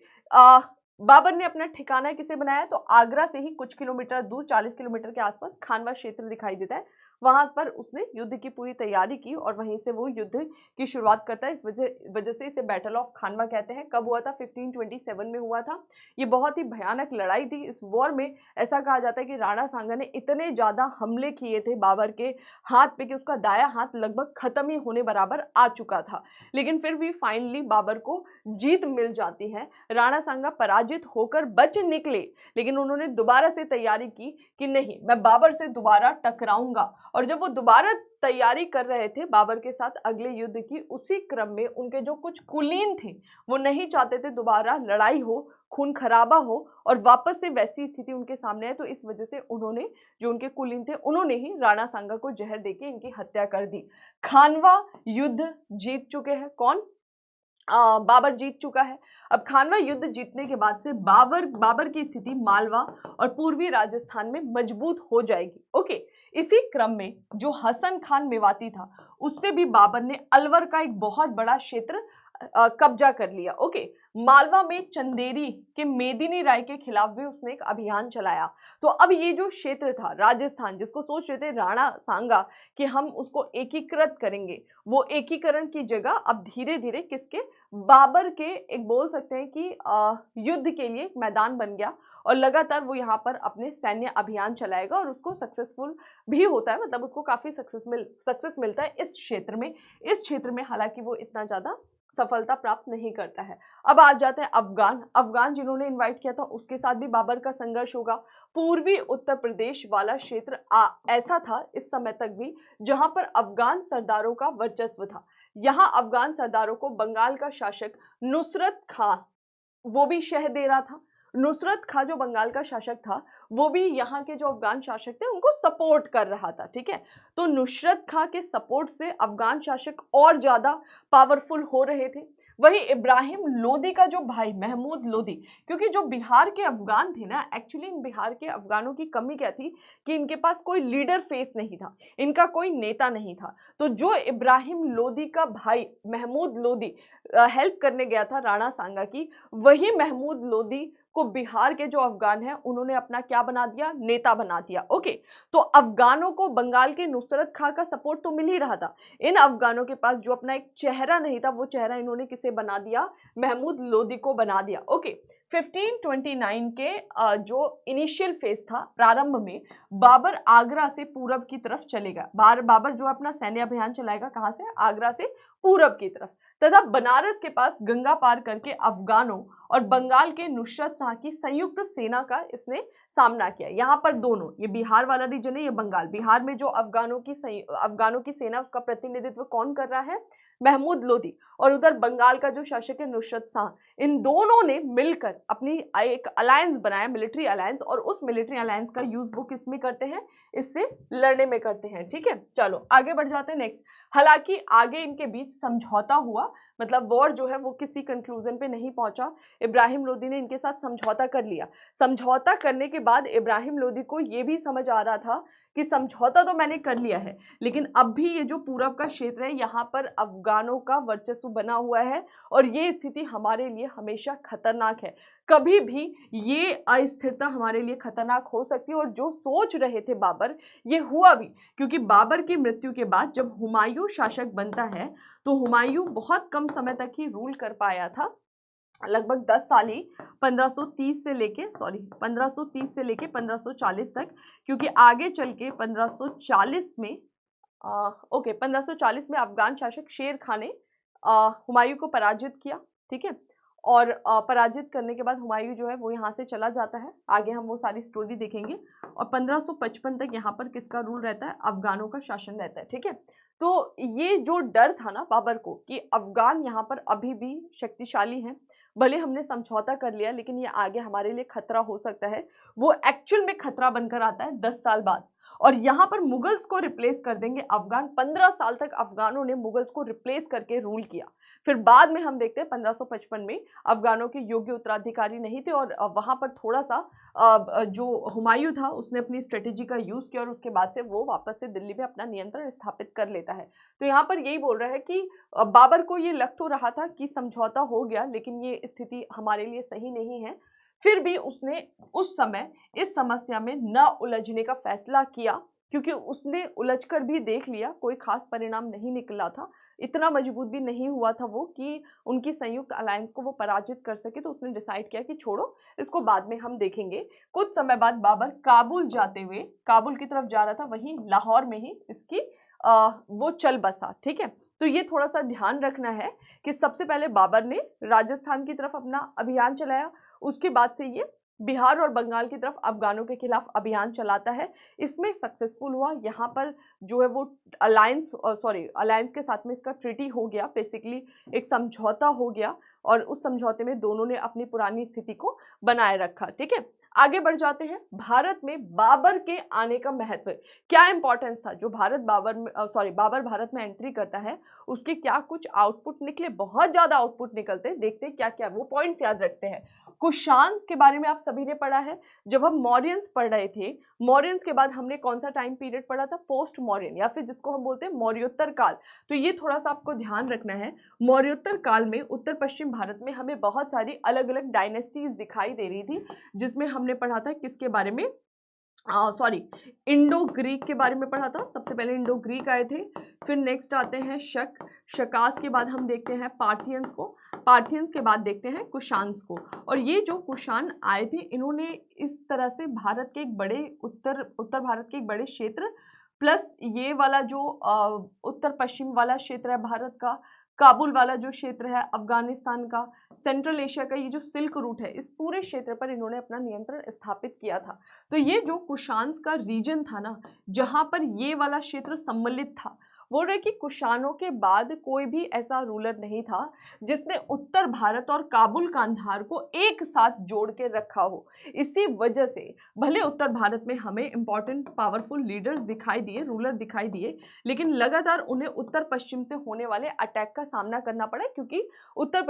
Speaker 1: बाबर ने अपना ठिकाना किसे बनाया? तो आगरा से ही कुछ किलोमीटर दूर, 40 किलोमीटर के आसपास खानवा क्षेत्र दिखाई देता है, वहां पर उसने युद्ध की पूरी तैयारी की और वहीं से वो युद्ध की शुरुआत करता है। इस वजह से इसे बैटल ऑफ खानवा कहते हैं। कब हुआ था? 1527 में हुआ था। ये बहुत ही भयानक लड़ाई थी। इस वॉर में ऐसा कहा जाता है कि राणा सांगा ने इतने ज्यादा हमले किए थे बाबर के हाथ पे कि उसका दाया हाथ लगभग खत्म ही होने बराबर आ चुका था, लेकिन फिर भी फाइनली बाबर को जीत मिल जाती है। राणा सांगा पराजित होकर बच निकले, लेकिन उन्होंने दोबारा से तैयारी की कि नहीं, मैं बाबर से दोबारा टकराऊंगा। और जब वो दोबारा तैयारी कर रहे थे बाबर के साथ अगले युद्ध की, उसी क्रम में उनके जो कुछ कुलीन थे वो नहीं चाहते थे दोबारा लड़ाई हो, खून खराबा हो और वापस से वैसी स्थिति उनके सामने है। तो इस वजह से उन्होंने, जो उनके कुलीन थे, उन्होंने ही राणा सांगा को जहर देके इनकी हत्या कर दी। खानवा युद्ध जीत चुके हैं कौन? बाबर जीत चुका है। अब खानवा युद्ध जीतने के बाद से बाबर की स्थिति मालवा और पूर्वी राजस्थान में मजबूत हो जाएगी। ओके, इसी क्रम में जो हसन खान मेवाती था उससे भी बाबर ने अलवर का एक बहुत बड़ा क्षेत्र कब्जा कर लिया। ओके, मालवा में चंदेरी के मेदिनी राय के खिलाफ भी उसने एक अभियान चलाया। तो अब ये जो क्षेत्र था राजस्थान, जिसको सोच रहे थे राणा सांगा कि हम उसको एकीकृत करेंगे, वो एकीकरण की जगह अब धीरे धीरे किसके? बाबर के, एक बोल सकते हैं कि युद्ध के लिए एक मैदान बन गया और लगातार वो यहाँ पर अपने सैन्य अभियान चलाएगा और उसको सक्सेसफुल भी होता है, मतलब उसको काफी सक्सेस मिलता है इस क्षेत्र में हालांकि वो इतना ज्यादा सफलता प्राप्त नहीं करता है। अब आ जाते हैं अफगान जिन्होंने इनवाइट किया था उसके साथ भी बाबर का संघर्ष होगा। पूर्वी उत्तर प्रदेश वाला क्षेत्र ऐसा था इस समय तक भी जहां पर अफगान सरदारों का वर्चस्व था। यहाँ अफगान सरदारों को बंगाल का शासक नुसरत खां वो भी शह दे रहा था। नुसरत खां जो बंगाल का शासक था वो भी यहाँ के जो अफगान शासक थे उनको सपोर्ट कर रहा था, ठीक है। तो नुसरत खां के सपोर्ट से अफगान शासक और ज्यादा पावरफुल हो रहे थे। वही इब्राहिम लोदी का जो भाई महमूद लोदी, क्योंकि जो बिहार के अफगान थे ना, एक्चुअली इन बिहार के अफगानों की कमी क्या थी कि इनके पास कोई लीडर फेस नहीं था, इनका कोई नेता नहीं था। तो जो इब्राहिम लोदी का भाई महमूद लोदी हेल्प करने गया था राणा सांगा की, वही महमूद लोदी को बिहार के जो अफगान हैं उन्होंने अपना क्या बना दिया, नेता बना दिया। ओके, तो अफगानों को बंगाल के नुसरत खां का सपोर्ट तो मिल ही रहा था, इन अफगानों के पास जो अपना एक चेहरा नहीं था, वो चेहरा इन्होंने किसे बना दिया, महमूद लोदी को बना दिया। ओके, 1529 के जो इनिशियल फेज था, प्रारंभ में बाबर आगरा से पूरब की तरफ चलेगा। बाबर जो अपना सैन्य अभियान चलाएगा, कहां से, आगरा से पूरब की तरफ, तथा बनारस के पास गंगा पार करके अफगानों और बंगाल के नुसरत शाह की संयुक्त सेना का इसने सामना किया। यहाँ पर दोनों, ये बिहार वाला रीजन है, ये बंगाल, बिहार में जो अफगानों की सेना, उसका प्रतिनिधित्व कौन कर रहा है, महमूद लोदी, और उधर बंगाल का जो शासक है नुसरत शाह, इन दोनों ने मिलकर अपनी एक अलायंस बनाया, मिलिट्री अलायंस, और उस मिलिट्री अलायंस का यूज वो किस में करते हैं, इससे लड़ने में करते हैं। ठीक है, चलो आगे बढ़ जाते हैं नेक्स्ट। हालांकि आगे इनके बीच समझौता हुआ, मतलब वॉर जो है वो किसी कंक्लूजन पे नहीं पहुंचा, इब्राहिम लोदी ने इनके साथ समझौता कर लिया। समझौता करने के बाद इब्राहिम लोदी को ये भी समझ आ रहा था कि समझौता तो मैंने कर लिया है, लेकिन अब भी ये जो पूरब का क्षेत्र है, यहाँ पर अफगानों का वर्चस्व बना हुआ है और ये स्थिति हमारे लिए हमेशा खतरनाक है। कभी भी ये अस्थिरता हमारे लिए खतरनाक हो सकती है, और जो सोच रहे थे बाबर, ये हुआ भी, क्योंकि बाबर की मृत्यु के बाद जब हुमायूं शासक बनता है, तो हुमायूं बहुत कम समय तक ही रूल कर पाया था, लगभग 10 साल ही, 1530 से लेके 1540 तक, क्योंकि आगे चल के 1540 में 1540 में अफगान शासक शेर खान ने हुमायूं को पराजित किया। ठीक है, और पराजित करने के बाद हुमायूं जो है वो यहाँ से चला जाता है, आगे हम वो सारी स्टोरी देखेंगे, और 1555 तक यहाँ पर किसका रूल रहता है, अफगानों का शासन रहता है। ठीक है, तो ये जो डर था ना बाबर को कि अफगान यहाँ पर अभी भी शक्तिशाली हैं, भले हमने समझौता कर लिया, लेकिन ये आगे हमारे लिए खतरा हो सकता है, वो एक्चुअल में खतरा बनकर आता है 10 साल बाद, और यहाँ पर मुगल्स को रिप्लेस कर देंगे अफगान। 15 साल तक अफगानों ने मुगल्स को रिप्लेस करके रूल किया। फिर बाद में हम देखते हैं 1555 में अफगानों के योग्य उत्तराधिकारी नहीं थे, और वहां पर थोड़ा सा जो हुमायूं था उसने अपनी स्ट्रेटेजी का यूज किया, और उसके बाद से वो वापस से दिल्ली में अपना नियंत्रण स्थापित कर लेता है। तो यहाँ पर यही बोल रहा है कि बाबर को ये लग तो रहा था कि समझौता हो गया, लेकिन ये स्थिति हमारे लिए सही नहीं है, फिर भी उसने उस समय इस समस्या में न उलझने का फैसला किया, क्योंकि उसने उलझकर भी देख लिया, कोई खास परिणाम नहीं निकला था, इतना मजबूत भी नहीं हुआ था वो कि उनकी संयुक्त अलायंस को वो पराजित कर सके। तो उसने डिसाइड किया कि छोड़ो, इसको बाद में हम देखेंगे। कुछ समय बाद बाबर काबुल जाते हुए, काबुल की तरफ जा रहा था, वहीं लाहौर में ही इसकी वो चल बसा। ठीक है, तो ये थोड़ा सा ध्यान रखना है कि सबसे पहले बाबर ने राजस्थान की तरफ अपना अभियान चलाया, उसके बाद से ये बिहार और बंगाल की तरफ अफगानों के खिलाफ अभियान चलाता है, इसमें सक्सेसफुल हुआ। यहाँ पर जो है वो अलायंस के साथ में इसका ट्रीटी हो गया, बेसिकली एक समझौता हो गया, और उस समझौते में दोनों ने अपनी पुरानी स्थिति को बनाए रखा। ठीक है, आगे बढ़ जाते हैं। भारत में बाबर के आने का महत्व, क्या इंपॉर्टेंस था, जो बाबर भारत में एंट्री करता है, उसके क्या कुछ आउटपुट निकले, बहुत ज्यादा आउटपुट निकलते हैं। देखते हैं क्या क्या वो पॉइंट्स याद रखते हैं। कुशान्स के बारे में आप सभी ने पढ़ा है, जब हम मौर्यंस पढ़ रहे थे, मौर्यंस के बाद हमने कौन सा टाइम पीरियड पढ़ा था, पोस्ट मौर्यन, या फिर जिसको हम बोलते हैं मौर्योत्तर काल। तो ये थोड़ा सा आपको ध्यान रखना है। मौर्योत्तर काल में उत्तर पश्चिम भारत में हमें बहुत सारी अलग अलग डायनेस्टीज दिखाई दे रही थी, जिसमें हमने पढ़ा था किसके बारे में, इंडो ग्रीक के बारे में पढ़ा था। सबसे पहले इंडो ग्रीक आए थे, फिर नेक्स्ट आते हैं शकास के बाद हम देखते हैं पार्थियंस को, पार्थियंस के बाद देखते हैं कुशान्स को। और ये जो कुशान आए थे, इन्होंने इस तरह से भारत के एक बड़े उत्तर भारत के एक बड़े क्षेत्र, प्लस ये वाला जो उत्तर पश्चिम वाला क्षेत्र है भारत का, काबुल वाला जो क्षेत्र है अफगानिस्तान का, सेंट्रल एशिया का ये जो सिल्क रूट है, इस पूरे क्षेत्र पर इन्होंने अपना नियंत्रण स्थापित किया था। तो ये जो कुशान्स का रीजन था ना, जहाँ पर ये वाला क्षेत्र सम्मिलित था, बोल रहे कि कुषाणों के बाद कोई भी ऐसा रूलर नहीं था जिसने उत्तर भारत और काबुल कांधार को एक साथ जोड़ के रखा हो। इसी वजह से भले उत्तर भारत में हमें इंपॉर्टेंट पावरफुल लीडर्स दिखाई दिए, रूलर दिखाई दिए, लेकिन लगातार उन्हें उत्तर पश्चिम से होने वाले अटैक का सामना करना पड़ा, क्योंकि उत्तर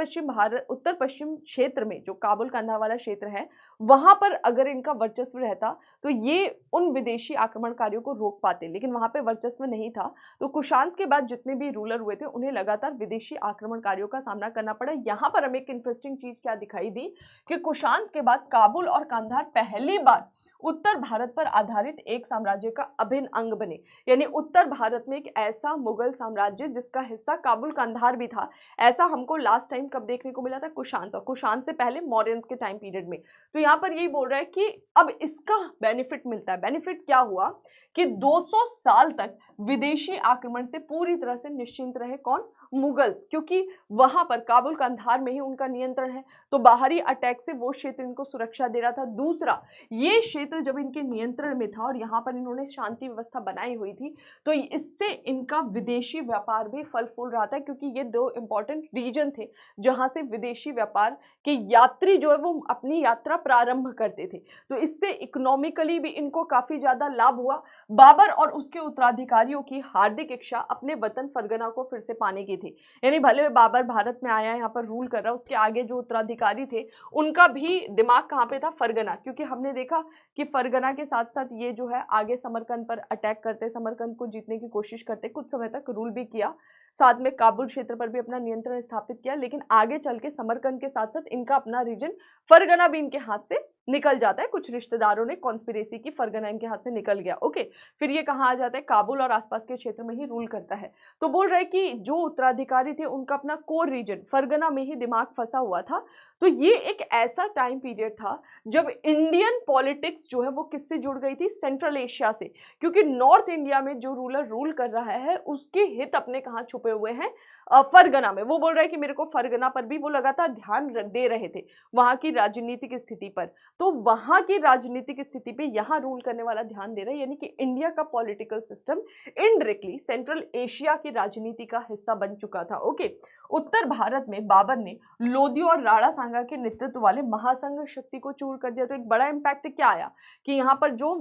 Speaker 1: पश्चिम क्षेत्र में जो काबुल कांधार वाला क्षेत्र है वहां पर अगर इनका वर्चस्व रहता तो ये उन विदेशी आक्रमणकारियों को रोक पाते, लेकिन वहां पे वर्चस्व नहीं था। तो कुषाण के बाद जितने भी रूलर हुए थे उन्हें लगातार विदेशी आक्रमणकारियों का सामना करना पड़ा। यहाँ पर हमें एक इंटरेस्टिंग चीज क्या दिखाई दी कि कुषाण के बाद काबुल और कांधार पहली बार उत्तर भारत पर आधारित एक साम्राज्य का अभिन्न अंग बने, यानी उत्तर भारत में एक ऐसा मुगल साम्राज्य जिसका हिस्सा काबुल कांधार भी था। ऐसा हमको लास्ट टाइम कब देखने को मिला था? कुषाण, और कुषाण से पहले मौर्यंस के टाइम पीरियड में। तो यहाँ पर यही बोल रहा है कि अब इसका बेनिफिट मिलता है। बेनिफिट क्या हुआ कि 200 साल तक विदेशी आक्रमण से पूरी तरह से निश्चिंत रहे कौन? मुगल्स, क्योंकि वहां पर काबुल कंधार में ही उनका नियंत्रण है, तो बाहरी अटैक से वो क्षेत्र इनको सुरक्षा दे रहा था। दूसरा, ये क्षेत्र जब इनके नियंत्रण में था और यहाँ पर इन्होंने शांति व्यवस्था बनाई हुई थी, तो इससे इनका विदेशी व्यापार भी फल फूल रहा था, क्योंकि ये दो इंपॉर्टेंट रीजन थे जहां से विदेशी व्यापार के यात्री जो है वो अपनी यात्रा प्रारंभ करते थे। तो इससे इकोनॉमिकली भी इनको काफी ज्यादा लाभ हुआ। बाबर और उसके उत्तराधिकारियों की हार्दिक इच्छा अपने वतन फरगना को फिर से पाने की थी, यानी भले बाबर भारत में आया, यहाँ पर रूल कर रहा, उसके आगे जो उत्तराधिकारी थे उनका भी दिमाग कहाँ पे था? फरगना, क्योंकि हमने देखा कि फरगना के साथ साथ ये जो है आगे समरकंद पर अटैक करते, समरकंद को जीतने की कोशिश करते, कुछ समय तक रूल भी किया, साथ में काबुल क्षेत्र पर भी अपना नियंत्रण स्थापित किया, लेकिन आगे चल के समरकंद के साथ साथ इनका अपना रीजन फरगना भी इनके हाथ से निकल जाता है। कुछ रिश्तेदारों ने कॉन्स्पिरेसी की, फरगना इनके हाथ से निकल गया। ओके, फिर ये कहाँ आ जाता है? काबुल और आसपास के क्षेत्र में ही रूल करता है। तो बोल रहे कि जो उत्तराधिकारी थे उनका अपना कोर रीजन फरगना में ही दिमाग फंसा हुआ था। तो ये एक ऐसा टाइम पीरियड था जब इंडियन पॉलिटिक्स जो है वो किससे जुड़ गई थी? सेंट्रल एशिया से, क्योंकि नॉर्थ इंडिया में जो रूलर रूल कर रहा है उसके हित अपने कहाँ छुपे हुए हैं? फरगना में। वो बोल रहा है कि मेरे को फरगना पर भी वो लगातार ध्यान दे रहे थे, वहां की राजनीतिक स्थिति पर। तो वहां की राजनीतिक स्थिति पे यहाँ रूल करने वाला ध्यान दे रहा है, यानी कि इंडिया का political system indirectly central Asia की राजनीति का हिस्सा बन चुका था। ओके, उत्तर भारत में बाबर ने लोधी और राणा सांगा के नेतृत्व वाले महासंघ शक्ति को चूर कर दिया। तो एक बड़ा इंपैक्ट क्या आया कि यहाँ पर जो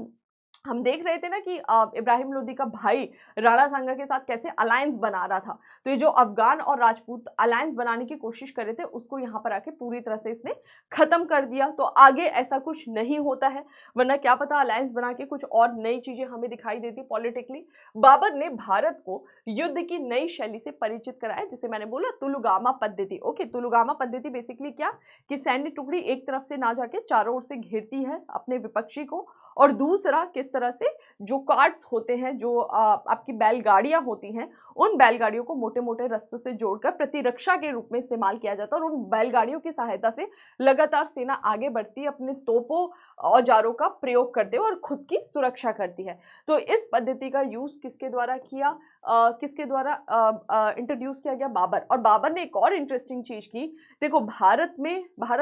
Speaker 1: हम देख रहे थे ना कि इब्राहिम लोदी का भाई राणा सांगा के साथ कैसे अलायंस बना रहा था, तो ये जो अफगान और राजपूत अलायंस बनाने की कोशिश कर रहे थे उसको यहाँ पर आके पूरी तरह से इसने खत्म कर दिया। तो आगे ऐसा कुछ नहीं होता है, वरना क्या पता अलायंस बना के कुछ और नई चीजें हमें दिखाई देती पॉलिटिकली। बाबर ने भारत को युद्ध की नई शैली से परिचित कराया, जिसे मैंने बोला तुलुगामा पद्धति। ओके, तुलुगामा पद्धति बेसिकली क्या कि सैन्य टुकड़ी एक तरफ से ना जाके चारों ओर से घेरती है अपने विपक्षी को, और दूसरा किस तरह से जो कार्ट्स होते हैं, जो आपकी बैलगाड़ियां होती हैं, उन बैलगाड़ियों को मोटे मोटे रस्सों से जोड़कर प्रतिरक्षा के रूप में इस्तेमाल किया जाता है, और उन बैलगाड़ियों की सहायता से लगातार सेना आगे बढ़ती है, अपने तोपों औजारों का प्रयोग करते हुए और खुद की सुरक्षा करती है। तो इस पद्धति का यूज किसके द्वारा किया, किसके द्वारा इंट्रोड्यूस किया गया? बाबर। और बाबर ने एक और इंटरेस्टिंग चीज की, देखो भारत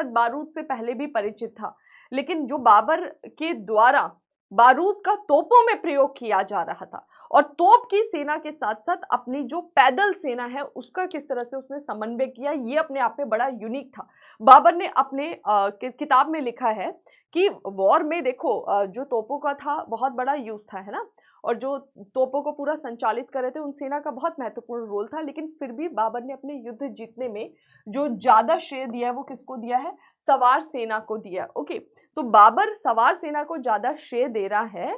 Speaker 1: बारूद से पहले भी परिचित था, लेकिन जो बाबर के द्वारा बारूद का तोपों में प्रयोग किया जा रहा था, और तोप की सेना के साथ साथ अपनी जो पैदल सेना है उसका किस तरह से उसने समन्वय किया, ये अपने आप में बड़ा यूनिक था। बाबर ने अपने किताब में लिखा है कि वॉर में देखो जो तोपों का था बहुत बड़ा यूज था, है ना, और जो तोपों को पूरा संचालित कर रहे थे उन सेना का बहुत महत्वपूर्ण रोल था, लेकिन फिर भी बाबर ने अपने युद्ध जीतने में जो ज्यादा श्रेय दिया है वो किसको दिया है? सवार सेना को दिया। ओके, तो बाबर सवार सेना को ज्यादा श्रेय दे रहा है।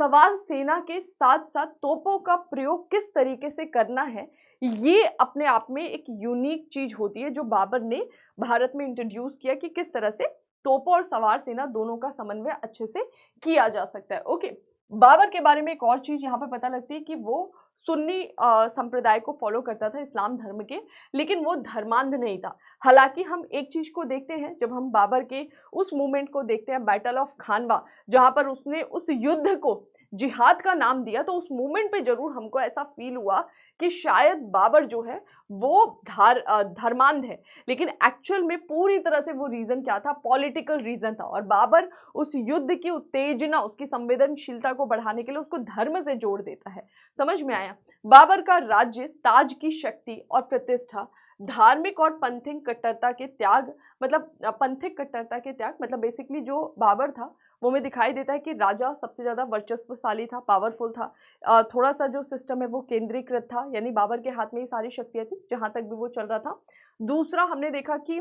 Speaker 1: सवार सेना के साथ साथ तोपों का प्रयोग किस तरीके से करना है, ये अपने आप में एक यूनिक चीज होती है जो बाबर ने भारत में इंट्रोड्यूस किया कि किस तरह से तोपों और सवार सेना दोनों का समन्वय अच्छे से किया जा सकता है। ओके, बाबर के बारे में एक और चीज यहाँ पर पता लगती है कि वो सुन्नी संप्रदाय को फॉलो करता था, इस्लाम धर्म के, लेकिन वो धर्मांध नहीं था। हालांकि हम एक चीज को देखते हैं, जब हम बाबर के उस मूवमेंट को देखते हैं, बैटल ऑफ खानवा, जहां पर उसने उस युद्ध को जिहाद का नाम दिया, तो उस मूवमेंट पे जरूर हमको ऐसा फील हुआ कि शायद बाबर जो है वो धर्मांध है, लेकिन एक्चुअल में पूरी तरह से वो रीजन क्या था, पॉलिटिकल रीजन था। और बाबर उस युद्ध की उत्तेजना, उसकी संवेदनशीलता को बढ़ाने के लिए उसको धर्म से जोड़ देता है। समझ में आया? बाबर का राज्य, ताज की शक्ति और प्रतिष्ठा, धार्मिक और पंथिक कट्टरता के त्याग, मतलब पंथिक कट्टरता के त्याग, मतलब बेसिकली जो बाबर था वो में दिखाई देता है कि राजा सबसे ज्यादा वर्चस्वशाली था, पावरफुल था। थोड़ा सा जो सिस्टम है वो केंद्रीकृत था, यानी बाबर के हाथ में ही सारी शक्तियां थी जहां तक भी वो चल रहा था। दूसरा हमने देखा कि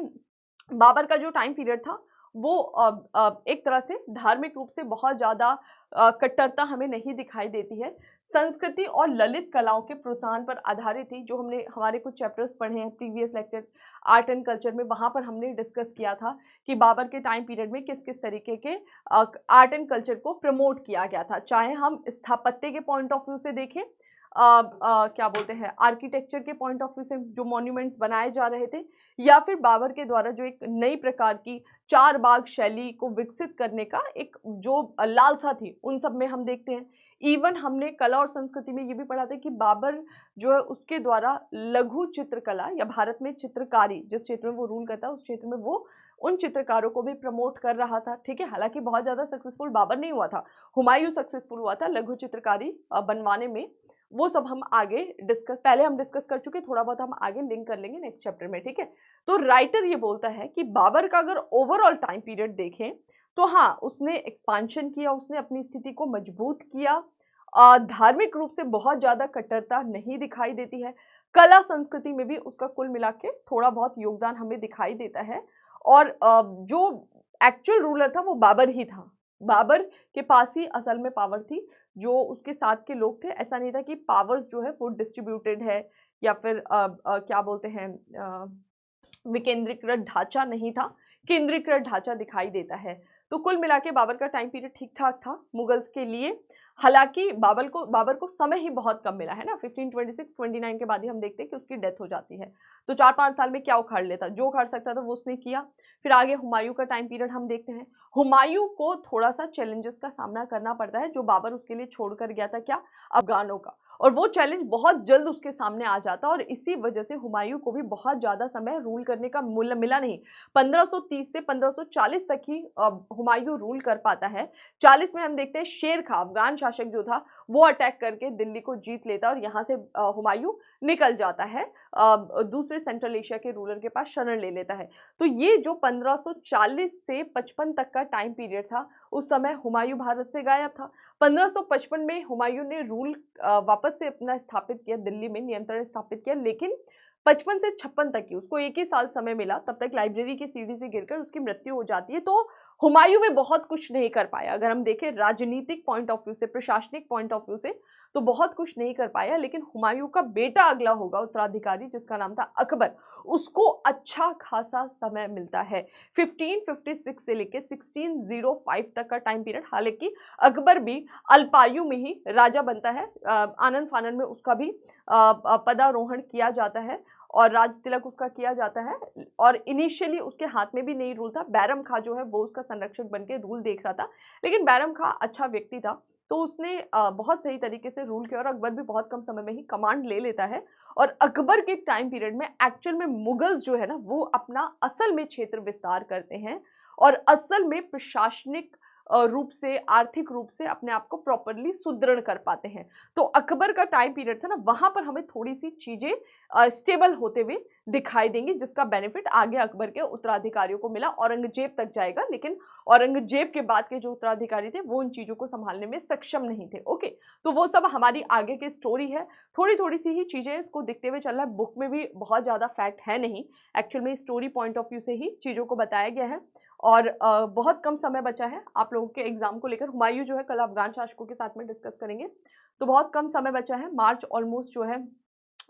Speaker 1: बाबर का जो टाइम पीरियड था वो एक तरह से धार्मिक रूप से बहुत ज्यादा कट्टरता हमें नहीं दिखाई देती है। संस्कृति और ललित कलाओं के प्रोत्साहन पर आधारित थी। जो हमने हमारे कुछ चैप्टर्स पढ़े हैं previous lecture art and culture में, वहां पर हमने डिस्कस किया था कि बाबर के टाइम पीरियड में किस किस तरीके के आर्ट एंड कल्चर को प्रमोट किया गया था। चाहे हम स्थापत्य के पॉइंट ऑफ व्यू से देखें, क्या बोलते हैं, आर्किटेक्चर के पॉइंट ऑफ व्यू से जो मॉन्यूमेंट्स बनाए जा रहे थे, या फिर बाबर के द्वारा जो एक नई प्रकार की चार बाग शैली को विकसित करने का एक जो लालसा थी, उन सब में हम देखते हैं। इवन हमने कला और संस्कृति में ये भी पढ़ा था कि बाबर जो है उसके द्वारा लघु चित्रकला या भारत में चित्रकारी, जिस क्षेत्र में वो रूल करता है उस क्षेत्र में वो उन चित्रकारों को भी प्रमोट कर रहा था। ठीक है, हालांकि बहुत ज्यादा सक्सेसफुल बाबर नहीं हुआ था, हुमायूं सक्सेसफुल हुआ था लघु चित्रकारी बनवाने में। वो सब हम आगे पहले हम डिस्कस कर चुके, थोड़ा बहुत हम आगे लिंक कर लेंगे नेक्स्ट चैप्टर में। ठीक है, तो राइटर ये बोलता है कि बाबर का अगर ओवरऑल टाइम पीरियड देखें तो हाँ, उसने एक्सपांशन किया, उसने अपनी स्थिति को मजबूत किया। धार्मिक रूप से बहुत ज्यादा कट्टरता नहीं दिखाई देती है। कला संस्कृति में भी उसका कुल मिला के थोड़ा बहुत योगदान हमें दिखाई देता है। और जो एक्चुअल रूलर था वो बाबर ही था। बाबर के पास ही असल में पावर थी, जो उसके साथ के लोग थे। ऐसा नहीं था कि पावर्स जो है वो डिस्ट्रीब्यूटेड है या फिर क्या बोलते हैं, विकेंद्रीकृत ढांचा नहीं था, केंद्रीकृत ढांचा दिखाई देता है। तो कुल मिला के बाबर का टाइम पीरियड ठीक ठाक था मुगल्स के लिए। हालांकि बाबर को समय ही बहुत कम मिला है ना, 1526-29 के बाद ही हम देखते हैं कि उसकी डेथ हो जाती है। तो 4-5 साल में क्या उखाड़ लेता, जो उखाड़ सकता था वो उसने किया। फिर आगे हुमायूं का टाइम पीरियड हम देखते हैं। हुमायूं को थोड़ा सा चैलेंजेस का सामना करना पड़ता है, जो बाबर उसके लिए छोड़कर गया था, क्या, अफगानों का। और वो चैलेंज बहुत जल्द उसके सामने आ जाता और इसी वजह से हुमायूं को भी बहुत ज्यादा समय रूल करने का मिला नहीं। 1530 से 1540 तक ही हुमायूं रूल कर पाता है। 40 में हम देखते हैं शेर खां, अफगान शासक जो था, वो अटैक करके दिल्ली को जीत लेता और यहाँ से हुमायूं निकल जाता है, दूसरे सेंट्रल एशिया के रूलर के पास शरण ले लेता है। तो ये जो 1540 से 55 तक का टाइम पीरियड था, उस समय हुमायूं भारत से गायब था। 1555 में हुमायूं ने रूल वापस से अपना स्थापित किया, दिल्ली में नियंत्रण स्थापित किया, लेकिन 55 से 56 तक की उसको एक ही साल समय मिला। तब तक लाइब्रेरी की सीढ़ी से गिरकर उसकी मृत्यु हो जाती है। तो हुमायूं में बहुत कुछ नहीं कर पाया। अगर हम देखें राजनीतिक पॉइंट ऑफ व्यू से, प्रशासनिक पॉइंट ऑफ व्यू से, तो बहुत कुछ नहीं कर पाया। लेकिन हुमायूं का बेटा अगला होगा उत्तराधिकारी, जिसका नाम था अकबर, उसको अच्छा खासा समय मिलता है। 1556 से लेकर 1605 तक का टाइम पीरियड। हालांकि अकबर भी अल्पायु में ही राजा बनता है, आनन फानन में उसका भी पदारोहण किया जाता है और राज तिलक उसका किया जाता है। और इनिशियली उसके हाथ में भी नहीं रूल था, बैरम खां जो है वो उसका संरक्षक बनके रूल देख रहा था। लेकिन बैरम खां अच्छा व्यक्ति था, तो उसने बहुत सही तरीके से रूल किया और अकबर भी बहुत कम समय में ही कमांड ले लेता है। और अकबर के टाइम पीरियड में एक्चुअल में मुगल्स जो है ना, वो अपना असल में क्षेत्र विस्तार करते हैं और असल में प्रशासनिक रूप से, आर्थिक रूप से अपने आप को प्रॉपरली सुदृढ़ कर पाते हैं। तो अकबर का टाइम पीरियड था ना, वहां पर हमें थोड़ी सी चीजें स्टेबल होते हुए दिखाई देंगी, जिसका बेनिफिट आगे अकबर के उत्तराधिकारियों को मिला, औरंगजेब तक जाएगा। लेकिन औरंगजेब के बाद के जो उत्तराधिकारी थे वो उन चीजों को संभालने में सक्षम नहीं थे। ओके, तो वो सब हमारी आगे की स्टोरी है। थोड़ी थोड़ी सी ही चीजें इसको दिखते हुए चल रहा है, बुक में भी बहुत ज्यादा फैक्ट है नहीं, एक्चुअल में स्टोरी पॉइंट ऑफ व्यू से ही चीजों को बताया गया है। और बहुत कम समय बचा है आप लोगों के एग्जाम को लेकर। हुमायूं जो है कल अफगान शासकों के साथ में डिस्कस करेंगे, तो बहुत कम समय बचा है। मार्च ऑलमोस्ट जो है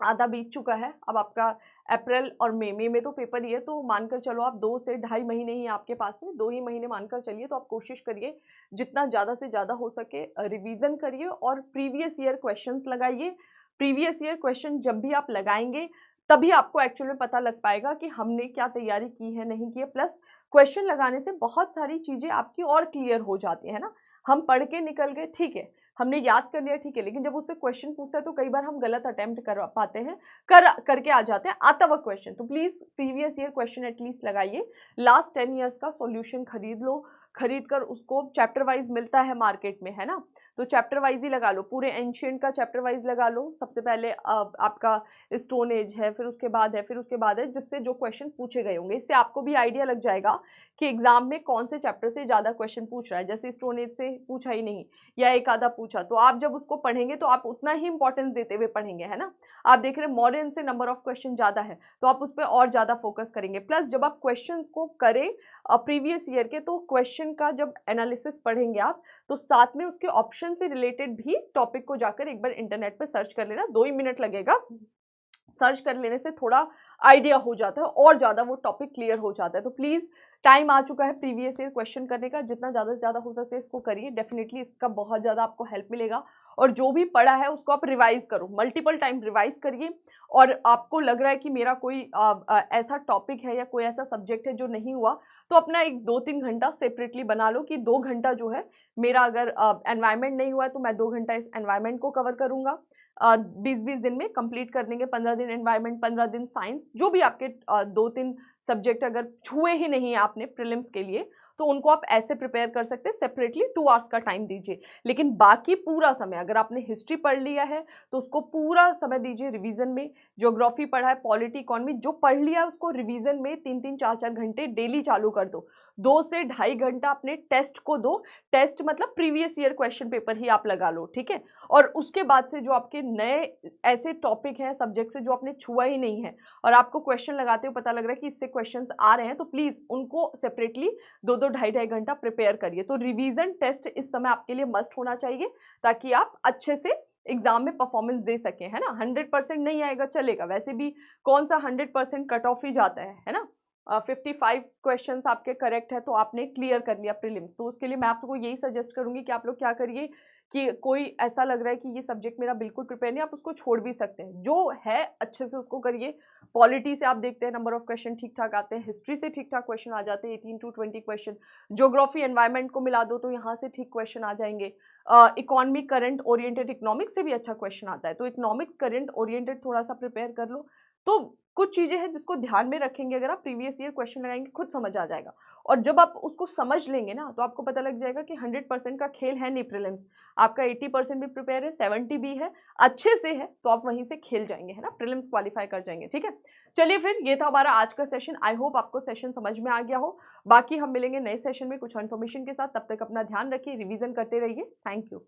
Speaker 1: आधा बीत चुका है। अब आपका अप्रैल और मई में तो पेपर ही है, तो मानकर चलो आप 2 से ढाई महीने ही आपके पास में, 2 ही महीने मानकर चलिए। तो आप कोशिश करिए जितना ज़्यादा से ज़्यादा हो सके रिवीजन करिए और प्रीवियस ईयर क्वेश्चंस लगाइए। प्रीवियस ईयर क्वेश्चन जब भी आप लगाएंगे तभी आपको एक्चुअल में पता लग पाएगा कि हमने क्या तैयारी की है, नहीं की है। प्लस क्वेश्चन लगाने से बहुत सारी चीज़ें आपकी और क्लियर हो जाती है ना। हम पढ़ के निकल गए, ठीक है, हमने याद कर लिया ठीक है, लेकिन जब उससे क्वेश्चन पूछता है तो कई बार हम गलत अटेम्प्ट कर पाते हैं, करके आ जाते हैं आता हुआ क्वेश्चन। तो please previous year question at least लगाइए। लास्ट 10 ईयर्स का सॉल्यूशन खरीद लो, खरीद कर उसको चैप्टर वाइज मिलता है मार्केट में, है ना, तो चैप्टर वाइज ही लगा लो, पूरे एंशियंट का चैप्टर वाइज लगा लो। सबसे पहले आपका स्टोन एज है, फिर उसके बाद है, फिर उसके बाद है, जिससे जो क्वेश्चन पूछे गए होंगे, इससे आपको भी आइडिया लग जाएगा कि एग्जाम में कौन से चैप्टर से ज़्यादा क्वेश्चन पूछ रहा है। जैसे स्टोन एज से पूछा ही नहीं या एक आधा पूछा, तो आप जब उसको पढ़ेंगे तो आप उतना ही इंपॉर्टेंस देते हुए पढ़ेंगे, है ना। आप देख रहे हैं मॉडर्न से नंबर ऑफ क्वेश्चन ज़्यादा है, तो आप उस पर और ज़्यादा फोकस करेंगे। प्लस जब आप क्वेश्चन को करें प्रीवियस ईयर के, तो क्वेश्चन का जब एनालिसिस पढ़ेंगे आप, तो साथ में उसके ऑप्शन से रिलेटेड भी टॉपिक को जाकर एक बार इंटरनेट पे सर्च कर लेना, 2 ही मिनट लगेगा। सर्च कर लेने से थोड़ा आइडिया हो जाता है और ज़्यादा वो टॉपिक क्लियर हो जाता है। तो प्लीज़ टाइम आ चुका है प्रीवियस ईयर क्वेश्चन करने का, जितना ज़्यादा से ज़्यादा हो सकता है इसको करिए, डेफिनेटली इसका बहुत ज़्यादा आपको हेल्प मिलेगा। और जो भी पढ़ा है उसको आप रिवाइज करो, मल्टीपल टाइम रिवाइज करिए। और आपको लग रहा है कि मेरा कोई ऐसा टॉपिक है या कोई ऐसा सब्जेक्ट है जो नहीं हुआ, तो अपना एक 2-3 घंटा सेपरेटली बना लो कि 2 घंटा जो है मेरा, अगर एनवायरनमेंट नहीं हुआ है तो मैं 2 घंटा इस एनवायरनमेंट को कवर करूंगा। 20-20 दिन में कंप्लीट कर देंगे, 15 दिन एनवायरनमेंट, 15 दिन साइंस, जो भी आपके 2-3 सब्जेक्ट अगर छुए ही नहीं है आपने प्रीलिम्स के लिए, तो उनको आप ऐसे प्रिपेयर कर सकते हैं। सेपरेटली 2 आवर्स का टाइम दीजिए। लेकिन बाकी पूरा समय, अगर आपने हिस्ट्री पढ़ लिया है तो उसको पूरा समय दीजिए रिवीजन में। ज्योग्राफी पढ़ा है, पॉलिटी, इकोनॉमी जो पढ़ लिया है उसको रिवीजन में 3-3 4-4 घंटे डेली चालू कर दो। 2 से ढाई घंटा अपने टेस्ट को दो। टेस्ट मतलब प्रीवियस ईयर क्वेश्चन पेपर ही आप लगा लो, ठीक है। और उसके बाद से जो आपके नए ऐसे टॉपिक हैं, सब्जेक्ट से जो आपने छुआ ही नहीं है और आपको क्वेश्चन लगाते हुए पता लग रहा है कि इससे क्वेश्चंस आ रहे हैं, तो प्लीज़ उनको सेपरेटली 2-2 ढाई-ढाई घंटा प्रिपेयर करिए। तो रिवीजन टेस्ट इस समय आपके लिए मस्ट होना चाहिए, ताकि आप अच्छे से एग्जाम में परफॉर्मेंस दे सकें, है ना। 100% नहीं आएगा चलेगा, वैसे भी कौन सा 100% कट ऑफ ही जाता है ना। 55 क्वेश्चंस आपके करेक्ट है तो आपने क्लियर कर लिया प्रीलिम्स। तो उसके लिए मैं आपको यही सजेस्ट करूंगी कि आप लोग क्या करिए कि कोई ऐसा लग रहा है कि ये सब्जेक्ट मेरा बिल्कुल प्रिपेयर नहीं, आप उसको छोड़ भी सकते हैं, जो है अच्छे से उसको करिए। पॉलिटी से आप देखते हैं नंबर ऑफ क्वेश्चन ठीक ठाक आते हैं, हिस्ट्री से ठीक ठाक क्वेश्चन आ जाते हैं 18 to 20 क्वेश्चन, ज्योग्राफी एनवायरनमेंट को मिला दो तो यहाँ से ठीक क्वेश्चन आ जाएंगे। इकोनॉमी करंट ओरिएंटेड, इकोनॉमिक्स से भी अच्छा क्वेश्चन आता है, तो इकोनॉमिक्स करंट ओरिएंटेड थोड़ा सा प्रिपेयर कर लो। तो कुछ चीजें हैं जिसको ध्यान में रखेंगे, अगर आप प्रीवियस ईयर क्वेश्चन लगाएंगे खुद समझ आ जाएगा। और जब आप उसको समझ लेंगे ना, तो आपको पता लग जाएगा कि 100% का खेल है नहीं प्रीलिम्स, आपका 80% भी प्रिपेयर है, 70 भी है, अच्छे से है, तो आप वहीं से खेल जाएंगे, है ना, प्रीलिम्स क्वालिफाई कर जाएंगे, ठीक है। चलिए फिर, ये था हमारा आज का सेशन। आई होप आपको सेशन समझ में आ गया हो। बाकी हम मिलेंगे नए सेशन में कुछ इन्फॉर्मेशन के साथ, तब तक अपना ध्यान रखिए, रिवीजन करते रहिए। Thank you.